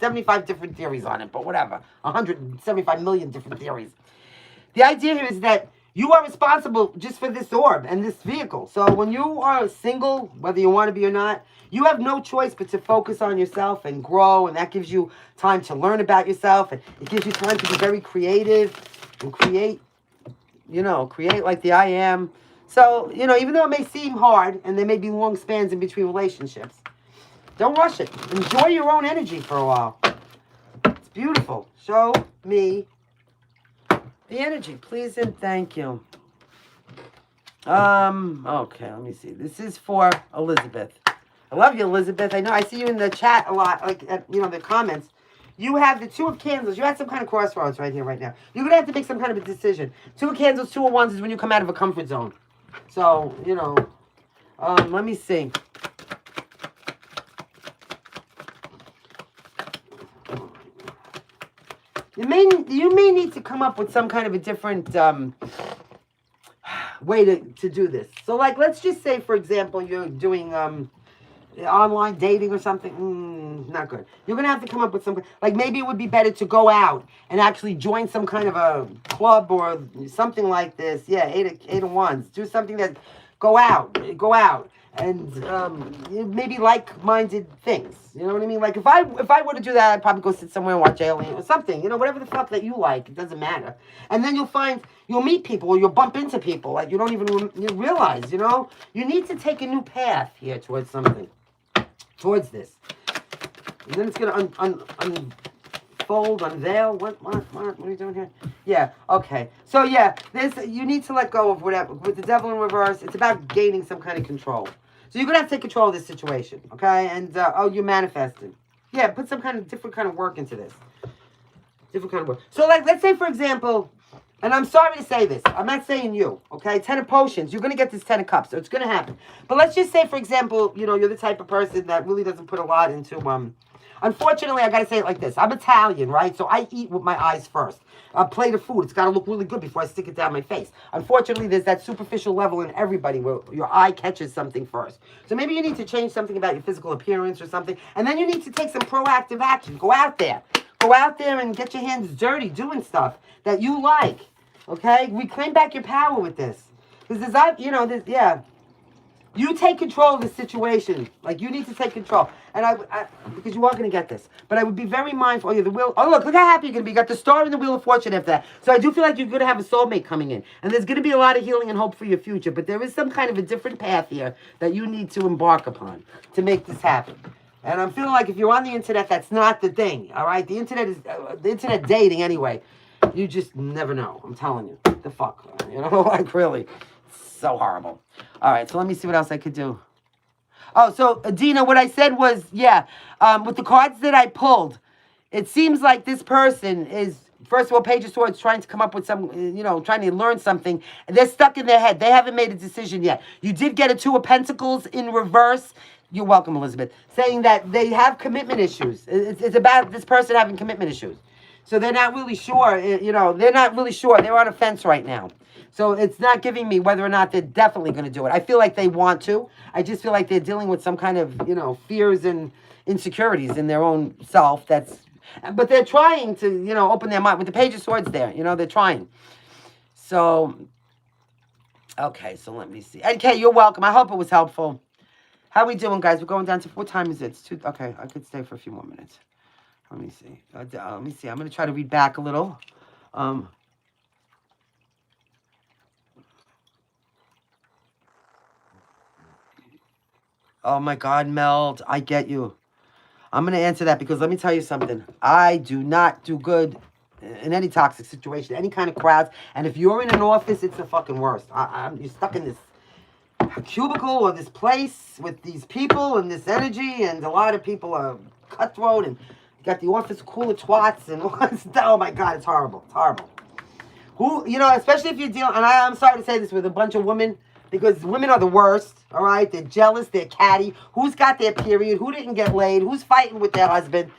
75 different theories on it, but whatever. 175 million different theories. The idea here is that you are responsible just for this orb and this vehicle. So when you are single, whether you want to be or not, you have no choice but to focus on yourself and grow, and that gives you time to learn about yourself, and it gives you time to be very creative and create like the I am. So, even though it may seem hard and there may be long spans in between relationships, don't rush it. Enjoy your own energy for a while. It's beautiful. Show me the energy, please and thank you. Okay, let me see. This is for Elizabeth. I love you, Elizabeth. I know I see you in the chat a lot, like, the comments. You have the 2 of Candles. You're at some kind of crossroads right here, right now. You're going to have to make some kind of a decision. 2 of Candles, 2 of Wands is when you come out of a comfort zone. So, let me see. You may need to come up with some kind of a different way to do this. So, like, let's just say, for example, you're doing online dating or something. Not good. You're going to have to come up with some... Like, maybe it would be better to go out and actually join some kind of a club or something like this. Yeah, 8 of Wands. Do something that... Go out. And maybe like-minded things. You know what I mean? Like, if I were to do that, I'd probably go sit somewhere and watch Alien or something. Whatever the fuck that you like. It doesn't matter. And then you'll meet people or you'll bump into people. Like, you don't even realize, You need to take a new path here towards something. Towards this. And then it's going to unfold, unveil. What are you doing here? Yeah, okay. So, yeah, you need to let go of whatever. With the Devil in reverse, it's about gaining some kind of control. So you're going to have to take control of this situation, okay? And, you're manifesting. Yeah, put some kind of different kind of work into this. Different kind of work. So, like, let's say, for example, And I'm sorry to say this. I'm not saying you, okay? 10 of potions. You're going to get this 10 of cups. So it's going to happen. But let's just say, for example, you know, you're the type of person that really doesn't put a lot into, Unfortunately, I got to say it like this. I'm Italian, right? So I eat with my eyes first. A plate of food, it's got to look really good before I stick it down my face. Unfortunately, there's that superficial level in everybody where your eye catches something first. So maybe you need to change something about your physical appearance or something. And then you need to take some proactive action. Go out there. Go out there and get your hands dirty doing stuff that you like. Okay? Reclaim back your power with this. Because yeah. You take control of the situation. Like, you need to take control. And because you are going to get this. But I would be very mindful. Oh, yeah, the wheel. Oh, look how happy you're going to be. You got the star and the wheel of fortune after that. So I do feel like you're going to have a soulmate coming in. And there's going to be a lot of healing and hope for your future. But there is some kind of a different path here that you need to embark upon to make this happen. And I'm feeling like if you're on the internet, that's not the thing. All right? The internet is, the internet dating anyway. You just never know. I'm telling you. The fuck? You know, like really. So horrible. All right, so let me see what else I could do. Oh, so Dina, what I said was, yeah, with the cards that I pulled, it seems like this person is, first of all, Page of Swords trying to come up with some, trying to learn something. They're stuck in their head. They haven't made a decision yet. You did get a Two of Pentacles in reverse. You're welcome, Elizabeth. Saying that they have commitment issues. It's about this person having commitment issues. So they're not really sure, they're not really sure. They're on a fence right now. So it's not giving me whether or not they're definitely going to do it. I feel like they want to. I just feel like they're dealing with some kind of, fears and insecurities in their own self. But they're trying to, open their mind. With the Page of Swords there, they're trying. So, okay, so let me see. NK, you're welcome. I hope it was helpful. How we doing, guys? We're going down to, what time is it? It's 2, okay, I could stay for a few more minutes. Let me see. Let me see. I'm going to try to read back a little. Oh my God, Meld, I get you. I'm going to answer that because let me tell you something. I do not do good in any toxic situation, any kind of crowds. And if you're in an office, it's the fucking worst. You're stuck in this cubicle or this place with these people and this energy, and a lot of people are cutthroat, and you got the office full of twats, and oh my God, it's horrible. It's horrible. Especially if you're dealing, and I'm sorry to say this, with a bunch of women, because women are the worst, all right? They're jealous, they're catty. Who's got their period? Who didn't get laid? Who's fighting with their husband?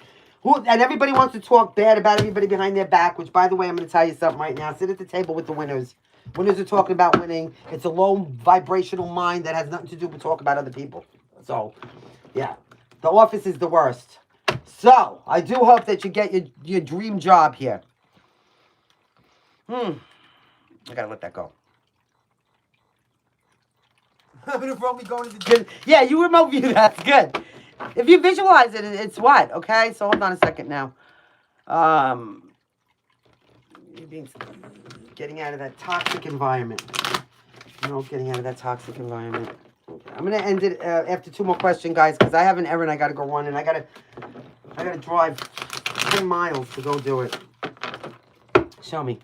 And everybody wants to talk bad about everybody behind their back, which, by the way, I'm going to tell you something right now. Sit at the table with the winners. Winners are talking about winning. It's a low vibrational mind that has nothing to do with talk about other people. So, yeah. The office is the worst. So, I do hope that you get your dream job here. I got to let that go. I'm going to probably go to the gym. Yeah, you remote view. That's good. If you visualize it, it's what? Okay, so hold on a second now. Getting out of that toxic environment. Getting out of that toxic environment. Okay, I'm going to end it after 2 more questions, guys, because I have an errand I got to go run, and I got to drive 10 miles to go do it. Show me.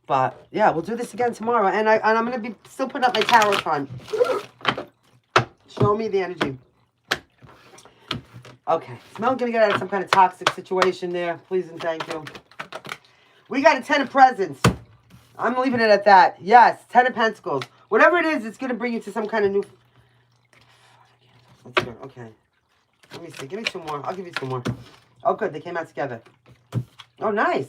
But, yeah, we'll do this again tomorrow. And I'm going to be still putting up my tarot time. Show me the energy. Okay. Smell going to get out of some kind of toxic situation there. Please and thank you. We got a 10 of presents. I'm leaving it at that. Yes, 10 of pentacles. Whatever it is, it's going to bring you to some kind of new... Let's go. Okay. Let me see. Give me 2 more. I'll give you 2 more. Oh, good. They came out together. Oh, nice.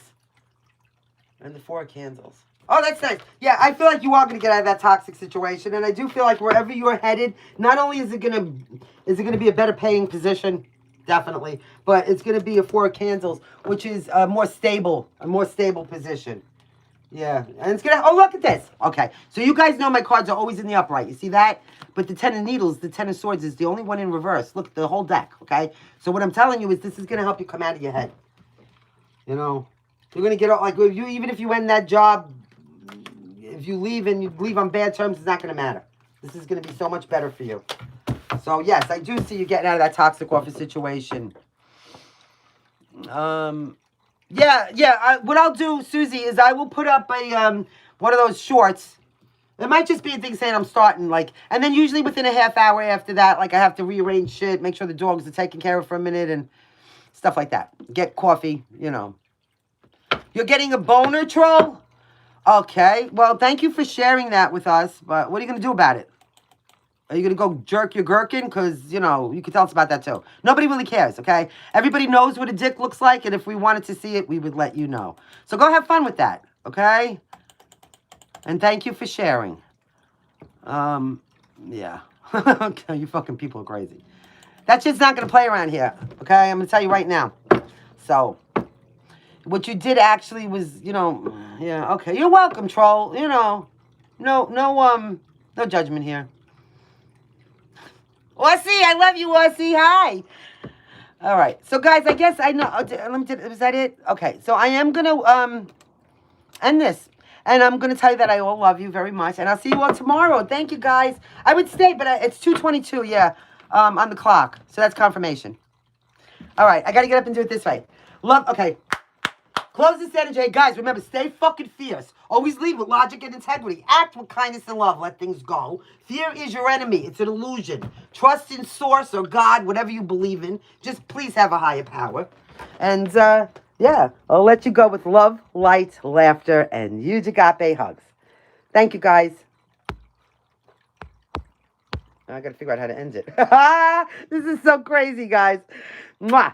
And the 4 of candles. Oh, that's nice. Yeah, I feel like you are going to get out of that toxic situation. And I do feel like wherever you're headed, not only is it going to be a better paying position, definitely, but it's going to be a 4 of candles, which is a more stable position. Yeah, and it's going to, oh, look at this. Okay, so you guys know my cards are always in the upright. You see that? But the 10 of needles, the 10 of swords is the only one in reverse. Look, the whole deck, okay? So what I'm telling you is this is going to help you come out of your head. You're going to get, like, even if you end that job, if you leave and you leave on bad terms, it's not going to matter. This is going to be so much better for you. So, yes, I do see you getting out of that toxic office situation. What I'll do, Susie, is I will put up a one of those shorts. It might just be a thing saying I'm starting, like, and then usually within a half hour after that, like, I have to rearrange shit, make sure the dogs are taken care of for a minute and stuff like that. Get coffee, You're getting a boner, troll? Okay. Well, thank you for sharing that with us. But what are you going to do about it? Are you going to go jerk your gherkin? Because, you know, you can tell us about that too. Nobody really cares, okay? Everybody knows what a dick looks like, and if we wanted to see it, we would let you know. So go have fun with that, okay? And thank you for sharing. Yeah. Okay, you fucking people are crazy. That shit's not going to play around here, okay? I'm going to tell you right now. So, what you did actually was, you know, yeah, okay. You're welcome, troll. You know, no judgment here. Aussie, I love you, Aussie. Hi. All right. So, guys, I guess I know. Was that it? Okay. So, I am going to end this. And I'm going to tell you that I all love you very much. And I'll see you all tomorrow. Thank you, guys. I would stay, but it's 2:22, yeah, on the clock. So, that's confirmation. All right. I got to get up and do it this way. Love. Okay. Close this energy. Guys, remember, stay fucking fierce. Always lead with logic and integrity. Act with kindness and love. Let things go. Fear is your enemy. It's an illusion. Trust in source or God, whatever you believe in. Just please have a higher power. And, yeah, I'll let you go with love, light, laughter, and huge agape hugs. Thank you, guys. I got to figure out how to end it. This is so crazy, guys. Mwah.